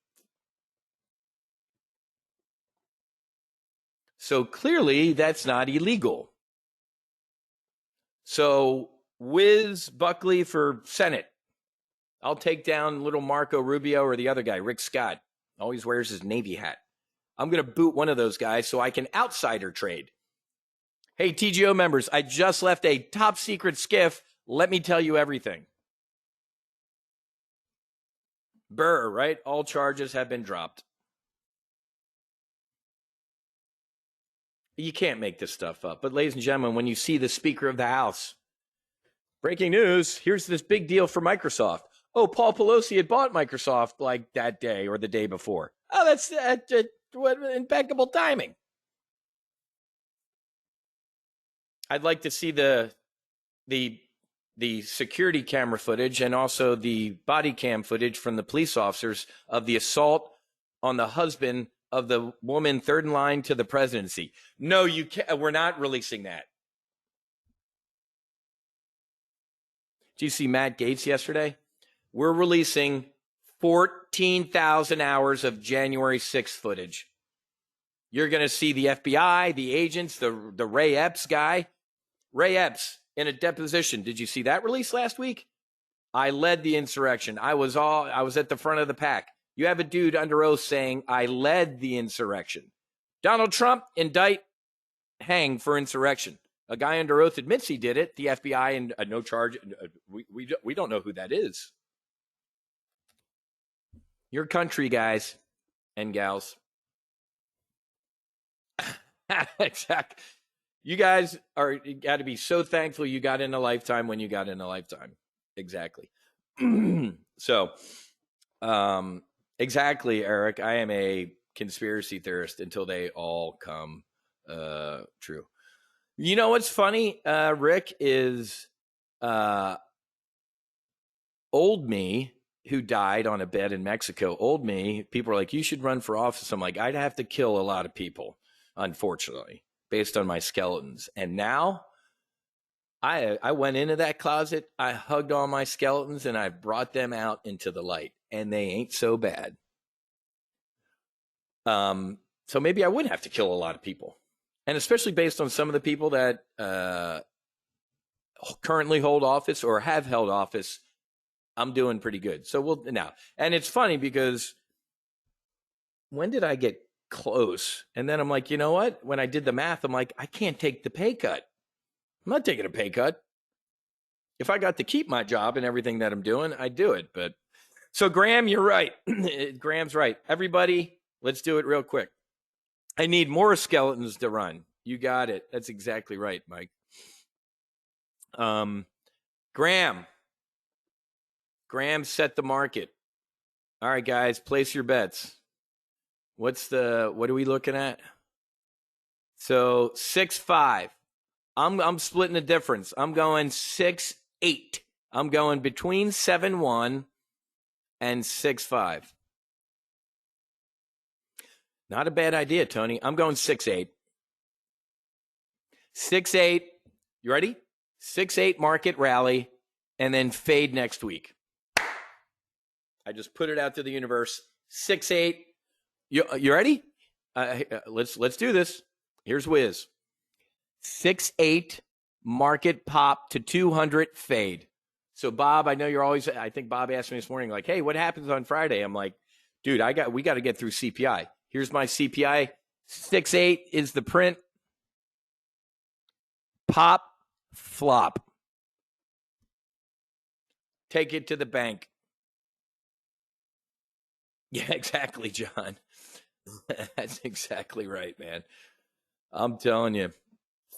S1: So clearly, that's not illegal. So, whiz Buckley for Senate. I'll take down little Marco Rubio or the other guy, Rick Scott. Always wears his Navy hat. I'm going to boot one of those guys so I can outsider trade. Hey, TGO members, I just left a top secret skiff. Let me tell you everything. Burr, right? All charges have been dropped. You can't make this stuff up. But ladies and gentlemen, when you see the Speaker of the House, breaking news, here's this big deal for Microsoft. Oh, Paul Pelosi had bought Microsoft like that day or the day before. Oh, that's what impeccable timing. I'd like to see the security camera footage and also the body cam footage from the police officers of the assault on the husband of the woman third in line to the presidency. No, you can't. We're not releasing that. Did you see Matt Gaetz yesterday? We're releasing 14,000 hours of January 6th footage. You're going to see the FBI, the agents, the Ray Epps guy. Ray Epps in a deposition. Did you see that release last week? I led the insurrection. I was at the front of the pack. You have a dude under oath saying, I led the insurrection. Donald Trump, indict, hang for insurrection. A guy under oath admits he did it. The FBI and no charge. We don't know who that is. Your country, guys and gals. Exactly. You guys you got to be so thankful you got in a lifetime when you got in a lifetime. Exactly. So, exactly, Eric. I am a conspiracy theorist until they all come true. You know what's funny, Rick, is old me, who died on a bed in Mexico, old me, people are like, you should run for office. I'm like, I'd have to kill a lot of people, unfortunately, based on my skeletons. And now I went into that closet, I hugged all my skeletons, and I brought them out into the light, and they ain't so bad. So maybe I would have to kill a lot of people. And especially based on some of the people that currently hold office or have held office, I'm doing pretty good. So we'll now, and it's funny because when did I get close? And then I'm like, you know what? When I did the math, I'm like, I can't take the pay cut. I'm not taking a pay cut. If I got to keep my job and everything that I'm doing, I'd do it. But so Graham, you're right. Graham's right. Everybody, let's do it real quick. I need more skeletons to run. You got it. That's exactly right, Mike. Graham set the market. All right, guys, place your bets. What are we looking at? So 6-5. I'm splitting the difference. I'm going 6-8. I'm going between 7-1 and 6-5. Not a bad idea, Tony. I'm going 6-8. 6-8. You ready? 6-8 market rally, and then fade next week. I just put it out to the universe. 6-8. You ready? Let's do this. Here's Wiz. 6-8 market pop to 200 fade. So Bob, I know you're always. I think Bob asked me this morning, like, "Hey, what happens on Friday?" I'm like, "Dude, we got to get through CPI. Here's my CPI. 6-8 is the print. Pop, flop. Take it to the bank." Yeah, exactly, John. That's exactly right, man. I'm telling you.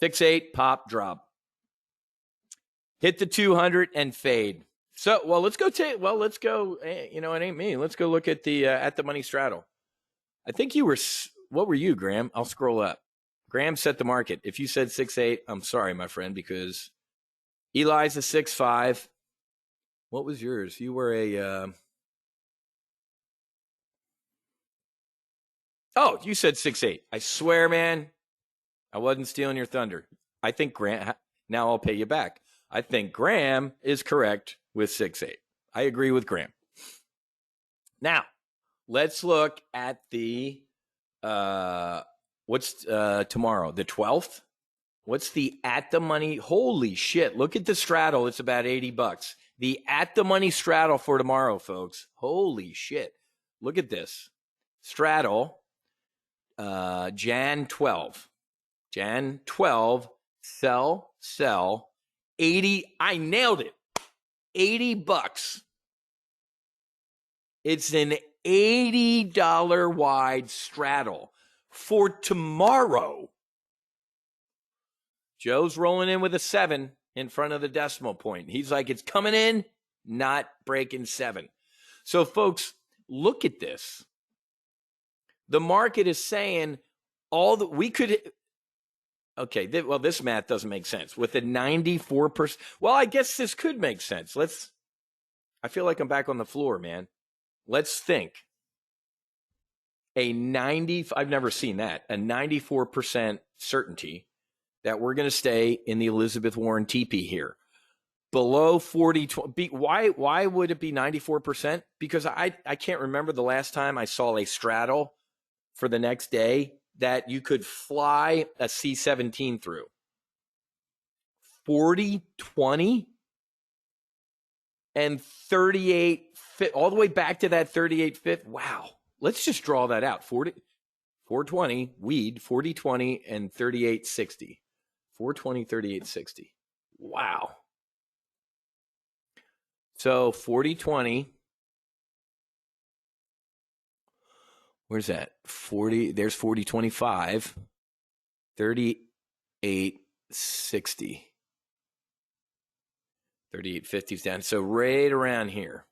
S1: 6-8, pop, drop. Hit the 200 and fade. So, let's go. Let's go. It ain't me. Let's go look at the money straddle. I think you were. What were you, Graham? I'll scroll up. Graham set the market. If you said 6-8, I'm sorry, my friend, because Eli's a 6-5. What was yours? You were a. Oh, you said 6-8. I swear, man, I wasn't stealing your thunder. I think Graham. Now I'll pay you back. I think Graham is correct with 6-8. I agree with Graham. Now, let's look at the what's tomorrow, the 12th. What's the at the money? Holy shit! Look at the straddle. It's about $80. The at the money straddle for tomorrow, folks. Holy shit! Look at this straddle. Jan 12. Sell 80. I nailed it. $80. It's an $80 wide straddle for tomorrow. Joe's rolling in with a 7 in front of the decimal point. He's like, it's coming in, not breaking 7. So, folks, look at this. The market is saying we could. Okay, this math doesn't make sense. With a 94%. Well, I guess this could make sense. I feel like I'm back on the floor, man. Let's think. I've never seen that. A 94% certainty that we're going to stay in the Elizabeth Warren teepee here. Below 40, why would it be 94%? Because I can't remember the last time I saw a straddle for the next day that you could fly a C-17 through. 40-20 and 38, all the way back to that 38.5. Wow. Let's just draw that out. 420, weed, 40-20 and 38.60. 420, 38.60. Wow. So 40-20. Where's that? 40. There's 40-25. 38.60. 38.50 is down. So right around here.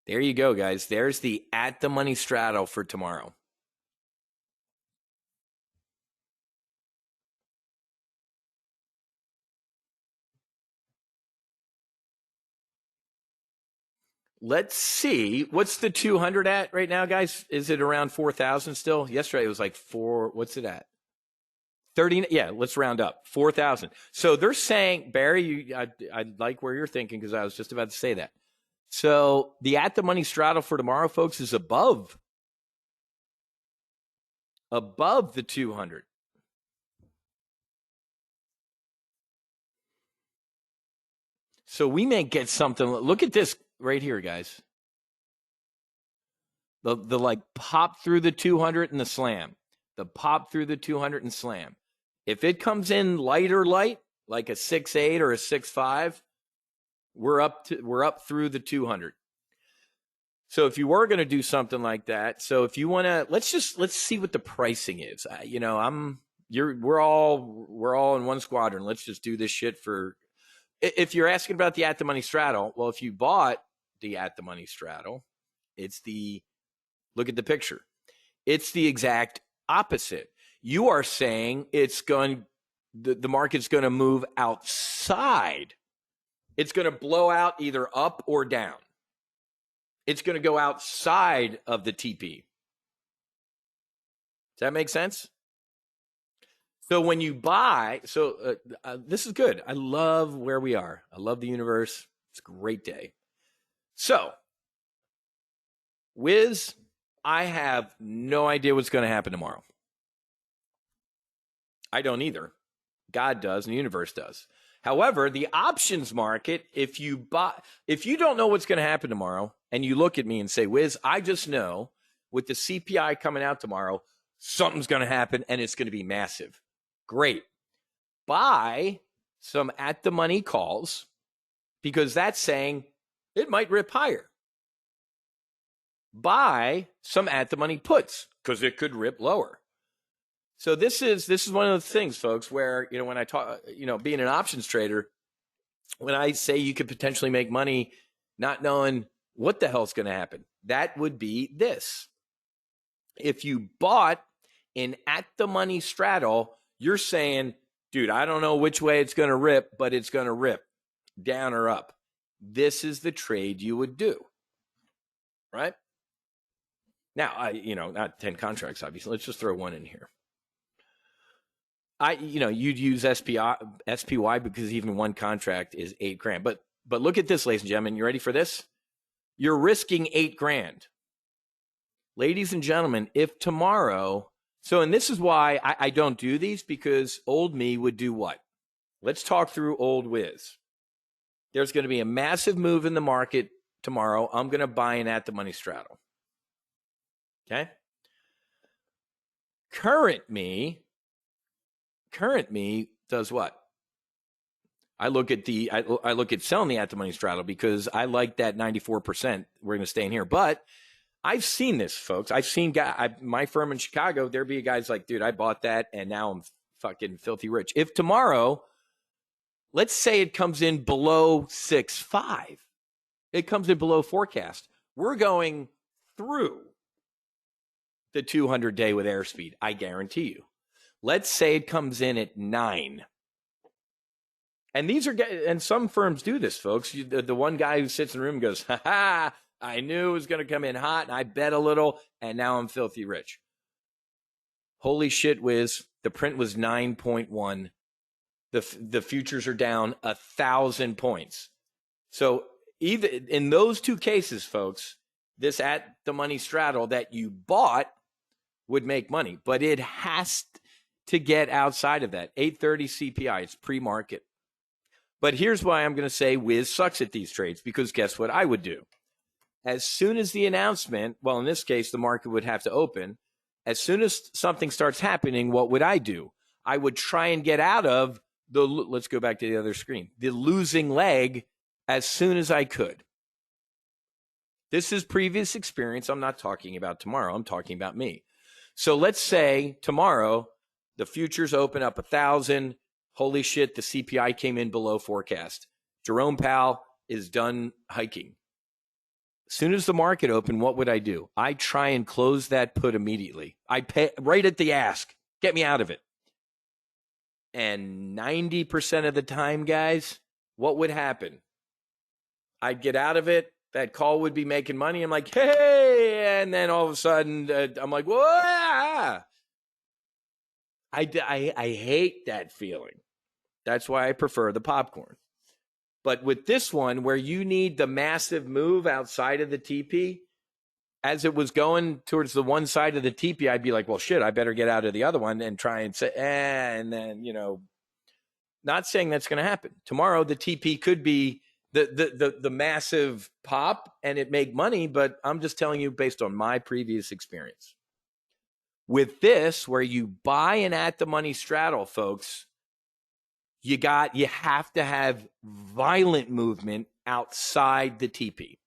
S1: There you go, guys. There's the at the money straddle for tomorrow. Let's see. What's the 200 at right now, guys? Is it around 4,000 still? Yesterday it was like 4. What's it at? 30. Yeah, let's round up. 4,000. So they're saying, Barry, I like where you're thinking because I was just about to say that. So the at the money straddle for tomorrow, folks, is above the 200. So we may get something. Look at this right here, guys. The like pop through the 200 and the slam. The pop through the 200 and slam. If it comes in light, like a 6-8 or a 6-5, we're up through the 200. So if you were going to do something like that, so if you want to, let's see what the pricing is. We're all in one squadron. Let's just do this shit for. If you're asking about the at the money straddle, well, if you bought the at the money straddle, look at the picture. It's the exact opposite. You are saying the market's going to move outside. It's going to blow out either up or down. It's going to go outside of the TP. Does that make sense? So when you buy, this is good. I love where we are. I love the universe. It's a great day. So, Wiz, I have no idea what's going to happen tomorrow. I don't either. God does and the universe does. However, the options market, if you don't know what's going to happen tomorrow and you look at me and say, Wiz, I just know with the CPI coming out tomorrow, something's going to happen and it's going to be massive. Great. Buy some at the money calls because that's saying it might rip higher. Buy some at the money puts because it could rip lower. So this is one of the things, folks, where, when I talk, being an options trader, when I say you could potentially make money not knowing what the hell's going to happen, that would be this. If you bought an at the money straddle, you're saying, dude, I don't know which way it's going to rip, but it's going to rip down or up. This is the trade you would do, right? Now, not 10 contracts, obviously. Let's just throw one in here. You'd use SPY because even one contract is $8,000. But look at this, ladies and gentlemen. You ready for this? You're risking $8,000. Ladies and gentlemen, if tomorrow, and this is why I don't do these, because old me would do what? Let's talk through old Wiz. There's going to be a massive move in the market tomorrow. I'm going to buy an at the money straddle. Okay? Current me does what? I look at selling the at the money straddle because I like that 94%. We're going to stay in here, but I've seen this, folks. I've seen my firm in Chicago. There be guys like, dude, I bought that and now I'm fucking filthy rich. If tomorrow, let's say it comes in below 6.5, it comes in below forecast. We're going through the 200-day with airspeed. I guarantee you. Let's say it comes in at 9. And some firms do this, folks. The one guy who sits in the room goes, ha ha, I knew it was going to come in hot and I bet a little and now I'm filthy rich. Holy shit, Wiz. The print was 9.1. The futures are down 1,000 points. So either in those two cases, folks, this at the money straddle that you bought would make money, but it has to get outside of that. 830 CPI, it's pre-market. But here's why I'm going to say Wiz sucks at these trades, because guess what I would do? As soon as the announcement, well, in this case, the market would have to open. As soon as something starts happening, what would I do? I would try and get out of let's go back to the other screen, the losing leg as soon as I could. This is previous experience. I'm not talking about tomorrow. I'm talking about me. So let's say tomorrow, the futures open up 1,000. Holy shit, the CPI came in below forecast. Jerome Powell is done hiking. As soon as the market opened, what would I do? I try and close that put immediately. I pay right at the ask. Get me out of it. And 90% of the time, guys, what would happen? I'd get out of it. That call would be making money. I'm like, hey, and then all of a sudden, I'm like, whoa. I hate that feeling. That's why I prefer the popcorn. But with this one, where you need the massive move outside of the TP, as it was going towards the one side of the TP, I'd be like, well, shit, I better get out of the other one and try and say, and then, not saying that's going to happen. Tomorrow, the TP could be the massive pop and it make money, but I'm just telling you based on my previous experience. With this, where you buy an at the money straddle, folks, you have to have violent movement outside the TP.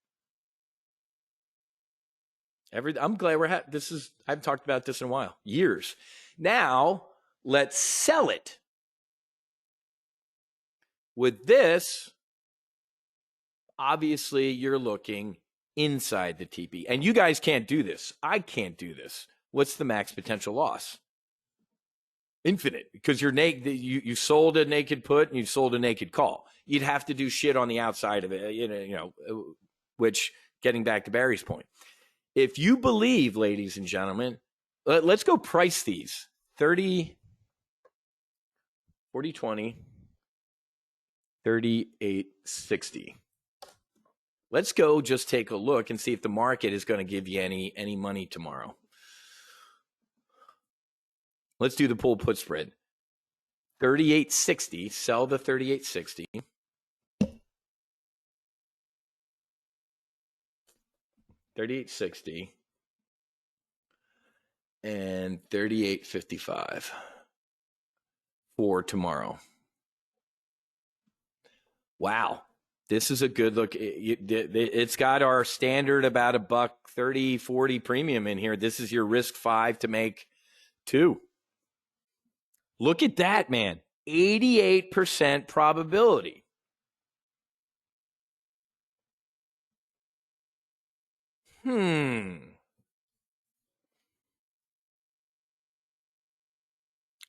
S1: I'm glad I've talked about this in a while, years. Now let's sell it. With this, obviously you're looking inside the TP, and you guys can't do this. I can't do this. What's the max potential loss? Infinite, because you're naked. You sold a naked put and you sold a naked call. You'd have to do shit on the outside of it, which, getting back to Barry's point, if you believe, ladies and gentlemen, let's go price these 30, 40, 20, 38.60. Let's go just take a look and see if the market is going to give you any money tomorrow. Let's do the pull put spread. 38.60, sell the 38.60. 38.60 and 38.55 for tomorrow. Wow. This is a good look. It's got our standard about $1.30, 40 premium in here. This is your risk 5 to make 2. Look at that, man. 88% probability.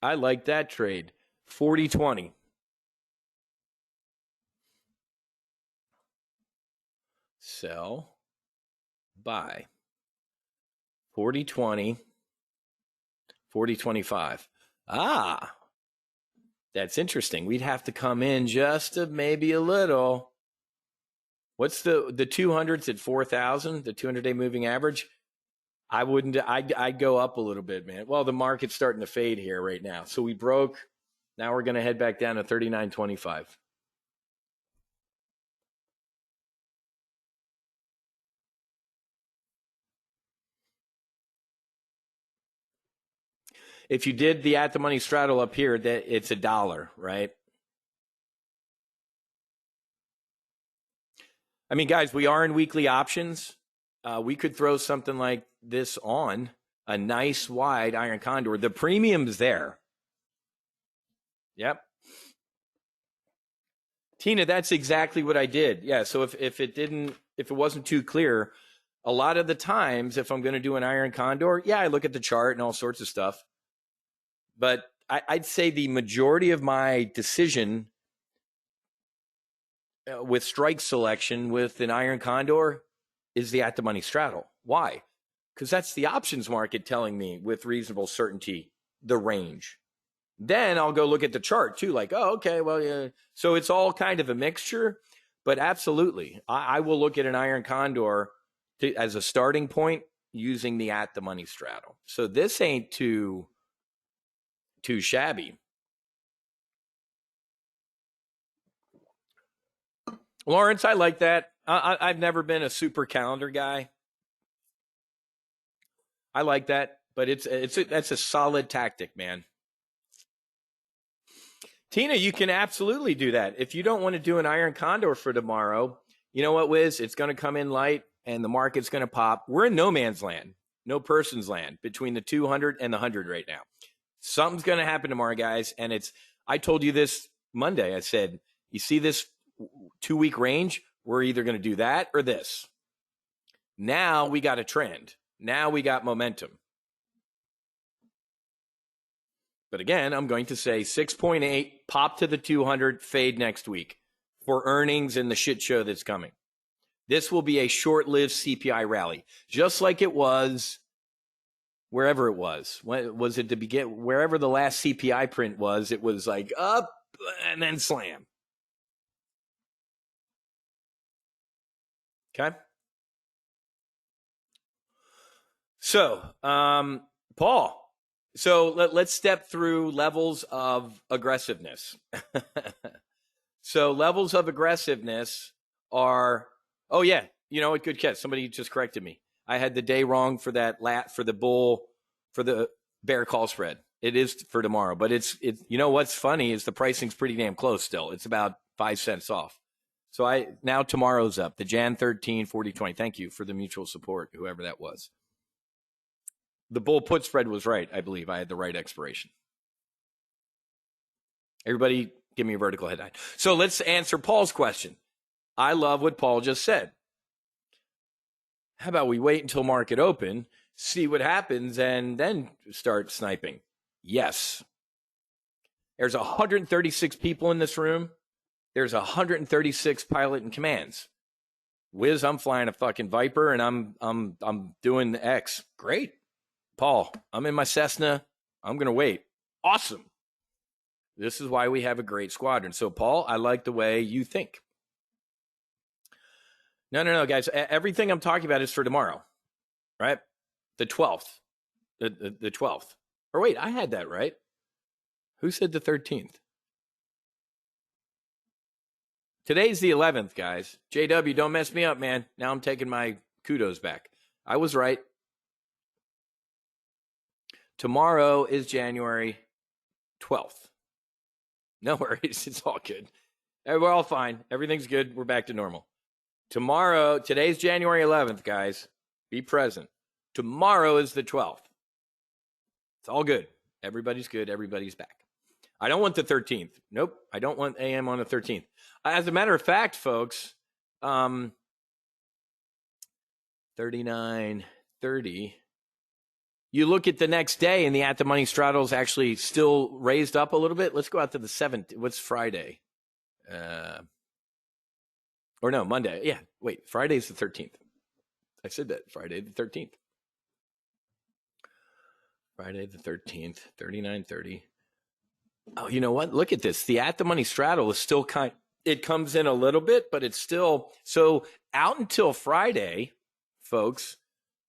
S1: I like that trade. 40-20. Sell, buy. 40-20, 40-25. Ah, that's interesting. We'd have to come in just maybe a little. What's the 200s at 4,000, the 200-day moving average? I'd go up a little bit, man. Well, the market's starting to fade here right now. So we broke. Now we're going to head back down to 39.25. If you did the at the money straddle up here, that it's $1, right? I mean, guys, we are in weekly options. We could throw something like this on, a nice wide iron condor. The premium's there. Yep. Tina, that's exactly what I did. Yeah. So if it wasn't too clear, a lot of the times, if I'm going to do an iron condor, yeah, I look at the chart and all sorts of stuff. But I'd say the majority of my decision with strike selection with an iron condor is the at the money straddle. Why? Because that's the options market telling me with reasonable certainty the range. Then I'll go look at the chart too, like, oh, okay, well, yeah. So it's all kind of a mixture, but absolutely, I will look at an iron condor as a starting point using the at the money straddle. So this ain't too shabby. Lawrence, I like that. I've never been a super calendar guy. I like that, but that's a solid tactic, man. Tina, you can absolutely do that. If you don't want to do an iron condor for tomorrow, you know what, Wiz? It's going to come in light and the market's going to pop. We're in no man's land, no person's land between the 200 and the 100 right now. Something's going to happen tomorrow, guys. And I told you this Monday. I said, you see this 2-week range? We're either going to do that or this. Now we got a trend. Now we got momentum. But again, I'm going to say 6.8, pop to the 200, fade next week for earnings and the shit show that's coming. This will be a short-lived CPI rally, just like it was wherever it was. When was it to begin? Wherever the last CPI print was, it was like up and then slam. Okay. So, Paul. So let's step through levels of aggressiveness. So levels of aggressiveness are, oh yeah, you know what? Good catch. Somebody just corrected me. I had the day wrong for that for the bear call spread. It is for tomorrow, but it's you know what's funny is the pricing's pretty damn close still. It's about 5 cents off. So now tomorrow's up. The Jan 13, 40, 20. Thank you for the mutual support, whoever that was. The bull put spread was right. I believe I had the right expiration. Everybody give me a vertical headline. So let's answer Paul's question. I love what Paul just said. How about we wait until market open, see what happens, and then start sniping? Yes. There's 136 people in this room. There's 136 pilot and commands. Wiz, I'm flying a fucking Viper, and I'm doing the X. Great. Paul, I'm in my Cessna. I'm going to wait. Awesome. This is why we have a great squadron. So, Paul, I like the way you think. No, guys. Everything I'm talking about is for tomorrow, right? The 12th. The 12th. Or wait, I had that right. Who said the 13th? Today's the 11th, guys. JW, don't mess me up, man. Now I'm taking my kudos back. I was right. Tomorrow is January 12th. No worries. It's all good. We're all fine. Everything's good. We're back to normal. Today's January 11th, guys. Be present. Tomorrow is the 12th. It's all good. Everybody's good. Everybody's back. I don't want the 13th. Nope. I don't want AM on the 13th. As a matter of fact, folks, 39.30. You look at the next day and the at the money straddle is actually still raised up a little bit. Let's go out to the 7th. What's Friday? Or no, Monday. Yeah, wait. Friday's the 13th. I said that. Friday the 13th. Friday the 13th, 39.30. Oh, you know what? Look at this. The at the money straddle is still it comes in a little bit, but it's still, so out until Friday, folks,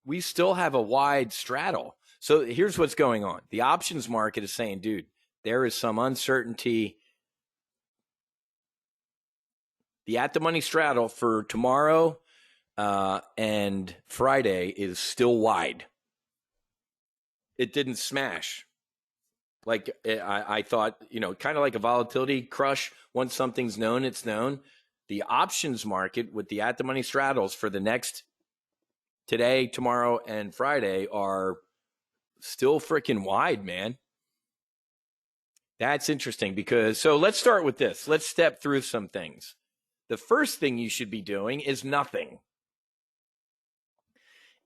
S1: we still have a wide straddle. So here's what's going on. The options market is saying, dude, there is some uncertainty. The at the money straddle for tomorrow and Friday is still wide. It didn't smash. Like I thought, kind of like a volatility crush. Once something's known, it's known. The options market with the at the money straddles for the next today, tomorrow, and Friday are still freaking wide, man. That's interesting so let's start with this. Let's step through some things. The first thing you should be doing is nothing.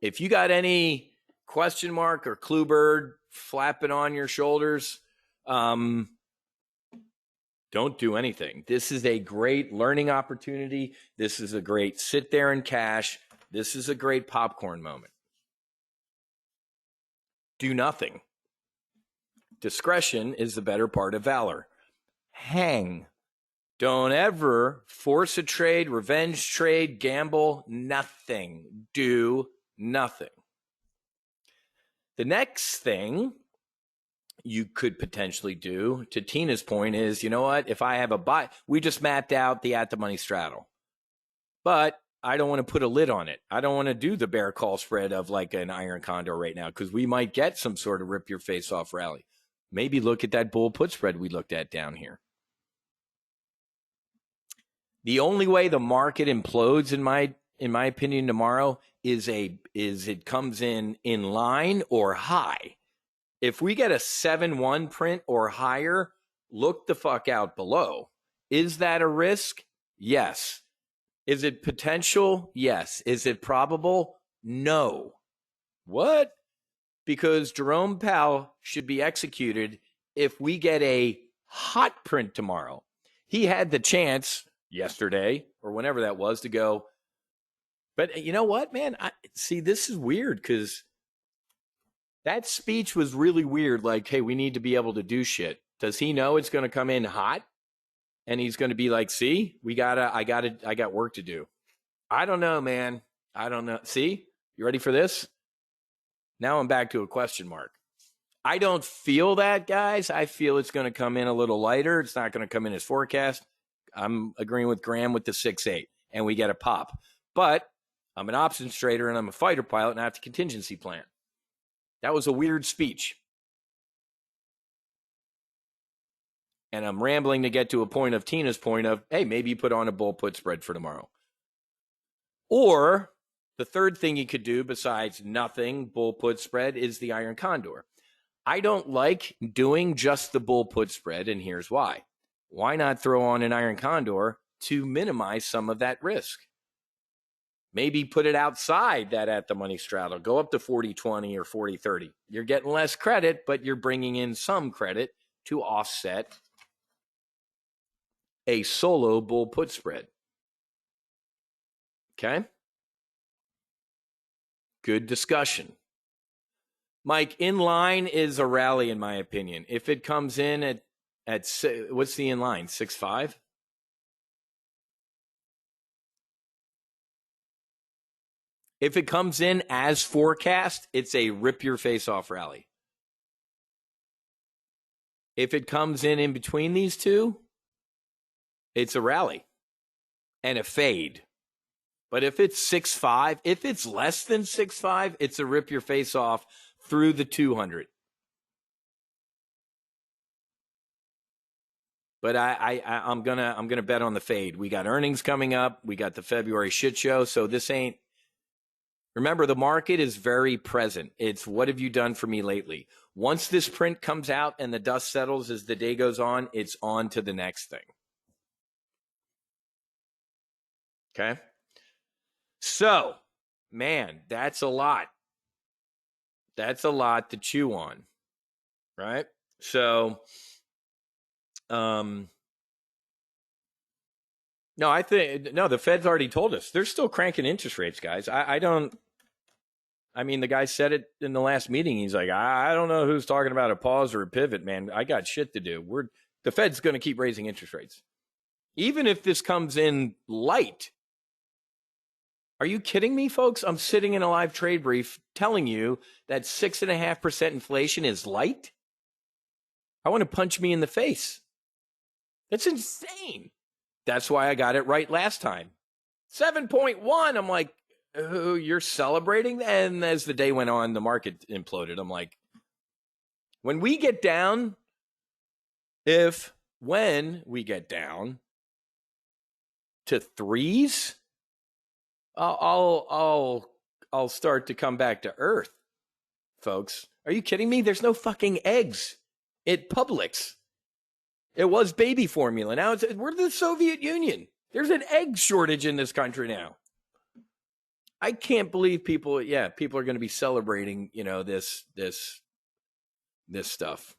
S1: If you got any question mark or clue bird flapping on your shoulders, don't do anything. This is a great learning opportunity. This is a great sit there and cash. This is a great popcorn moment. Do nothing. Discretion is the better part of valor. Hang. Don't ever force a trade, revenge trade, gamble, nothing. Do nothing. The next thing you could potentially do, to Tina's point, is, you know what? If I have a buy, we just mapped out the at the money straddle, but I don't want to put a lid on it. I don't want to do the bear call spread of like an iron condor right now, because we might get some sort of rip your face off rally. Maybe look at that bull put spread we looked at down here. The only way the market implodes, in my opinion, tomorrow is it comes in line or high. If we get a 7-1 print or higher, look the fuck out below. Is that a risk? Yes. Is it potential? Yes. Is it probable? No. What? Because Jerome Powell should be executed if we get a hot print tomorrow. He had the chance yesterday or whenever that was to go. But you know what, man? See, this is weird because that speech was really weird. Like, hey, we need to be able to do shit. Does he know it's going to come in hot? And he's going to be like, see, I got work to do. I don't know, man. I don't know. See, you ready for this? Now I'm back to a question mark. I don't feel that, guys. I feel it's going to come in a little lighter. It's not going to come in as forecast. I'm agreeing with Graham with the 6-8, and we get a pop. But I'm an options trader, and I'm a fighter pilot, and I have a contingency plan. That was a weird speech. And I'm rambling to get to a point of Tina's point of, hey, maybe you put on a bull put spread for tomorrow. Or The third thing you could do besides nothing bull put spread is the iron condor. I don't like doing just the bull put spread, and here's why. Why not throw on an iron condor to minimize some of that risk? Maybe put it outside that at the money straddle. Go up to 40-20 or 40-30. You're getting less credit, but you're bringing in some credit to offset a solo bull put spread. Okay? Good discussion. Mike, in line is a rally, in my opinion. If it comes in at what's the in line? 6.5? If it comes in as forecast, it's a rip your face off rally. If it comes in between these two, it's a rally and a fade. But if it's 6.5, if it's less than 6.5, it's a rip your face off through the 200. But I'm gonna bet on the fade. We got earnings coming up. We got the February shit show. So this ain't. Remember, the market is very present. It's what have you done for me lately? Once this print comes out and the dust settles as the day goes on, it's on to the next thing. Okay. So, man, that's a lot. That's a lot to chew on, right? So, no, the Fed's already told us they're still cranking interest rates, guys. I mean, the guy said it in the last meeting. He's like, I don't know who's talking about a pause or a pivot, man. I got shit to do. The Fed's going to keep raising interest rates. Even if this comes in light. Are you kidding me, folks? I'm sitting in a live trade brief telling you that 6.5% inflation is light. I want to punch me in the face. That's insane. That's why I got it right last time. 7.1. I'm like, oh, you're celebrating? And as the day went on, the market imploded. I'm like, when we get down to threes, I'll start to come back to earth, folks. Are you kidding me? There's no fucking eggs at Publix. It was baby formula. Now we're the Soviet Union. There's an egg shortage in this country now. I can't believe people are going to be celebrating, this stuff.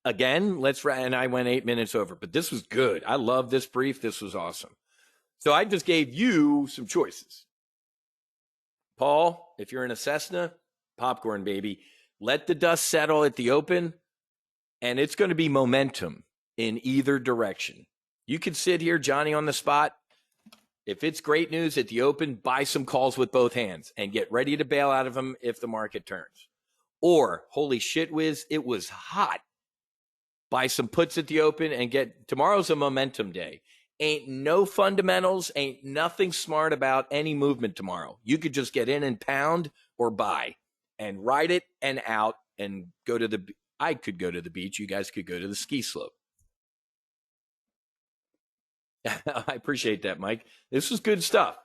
S1: Again, and I went 8 minutes over, but this was good. I love this brief. This was awesome. So I just gave you some choices. Paul, if you're in a Cessna, popcorn, baby. Let the dust settle at the open, and it's going to be momentum in either direction. You could sit here, Johnny, on the spot. If it's great news at the open, buy some calls with both hands and get ready to bail out of them if the market turns. Or, holy shit whiz, it was hot. Buy some puts at the open and tomorrow's a momentum day. Ain't no fundamentals, ain't nothing smart about any movement tomorrow. You could just get in and pound or buy and ride it and out and I could go to the beach. You guys could go to the ski slope. I appreciate that, Mike. This was good stuff.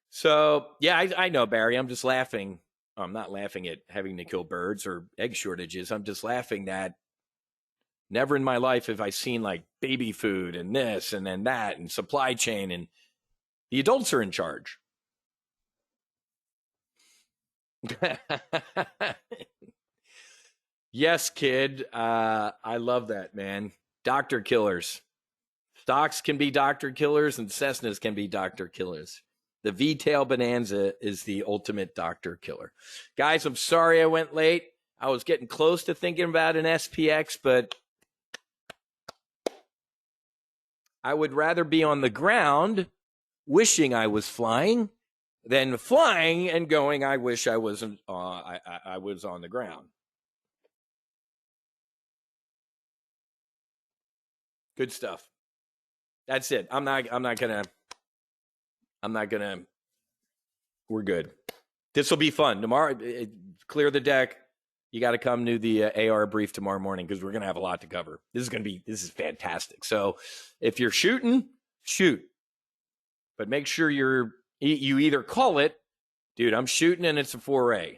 S1: So, yeah, I know, Barry. I'm just laughing. I'm not laughing at having to kill birds or egg shortages. I'm just laughing that never in my life have I seen like baby food and this and then that and supply chain, and the adults are in charge. Yes, kid. I love that, man. Doctor killers. Stocks can be doctor killers and Cessnas can be doctor killers. The V-tail bonanza is the ultimate doctor killer. Guys, I'm sorry I went late. I was getting close to thinking about an SPX, but I would rather be on the ground wishing I was flying than flying and going, I wish I wasn't, I was on the ground. Good stuff. That's it. I'm not gonna, we're good. This will be fun. Tomorrow, clear the deck. You got to come to the AR brief tomorrow morning because we're going to have a lot to cover. This is fantastic. So if you're shooting, shoot. But make sure you're You either call it, dude, I'm shooting and it's a foray,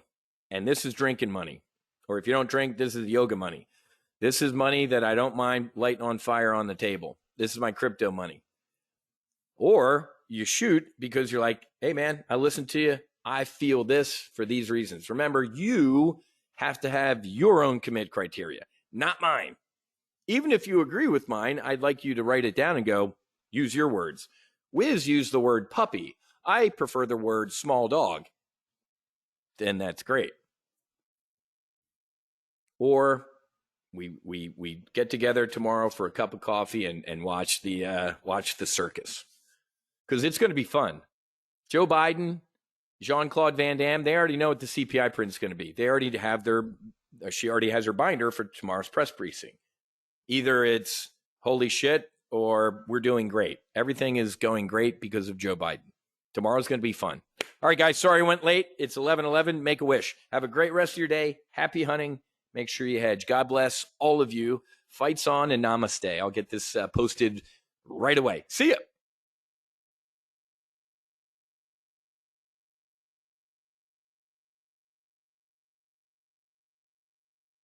S1: and this is drinking money. Or if you don't drink, this is yoga money. This is money that I don't mind lighting on fire on the table. This is my crypto money. Or you shoot because you're like, hey, man, I listened to you. I feel this for these reasons. Remember, you have to have your own commit criteria, not mine. Even if you agree with mine, I'd like you to write it down and go, use your words. Wiz used the word puppy. I prefer the word small dog. Then that's great. Or we get together tomorrow for a cup of coffee and watch the circus, because it's going to be fun. Joe Biden, Jean-Claude Van Damme, they already know what the CPI print is going to be. They already have she already has her binder for tomorrow's press briefing. Either it's holy shit or we're doing great. Everything is going great because of Joe Biden. Tomorrow's going to be fun. All right, guys, sorry I went late. It's 11:11. Make a wish. Have a great rest of your day. Happy hunting. Make sure you hedge. God bless all of you. Fights on and namaste. I'll get this posted right away. See ya.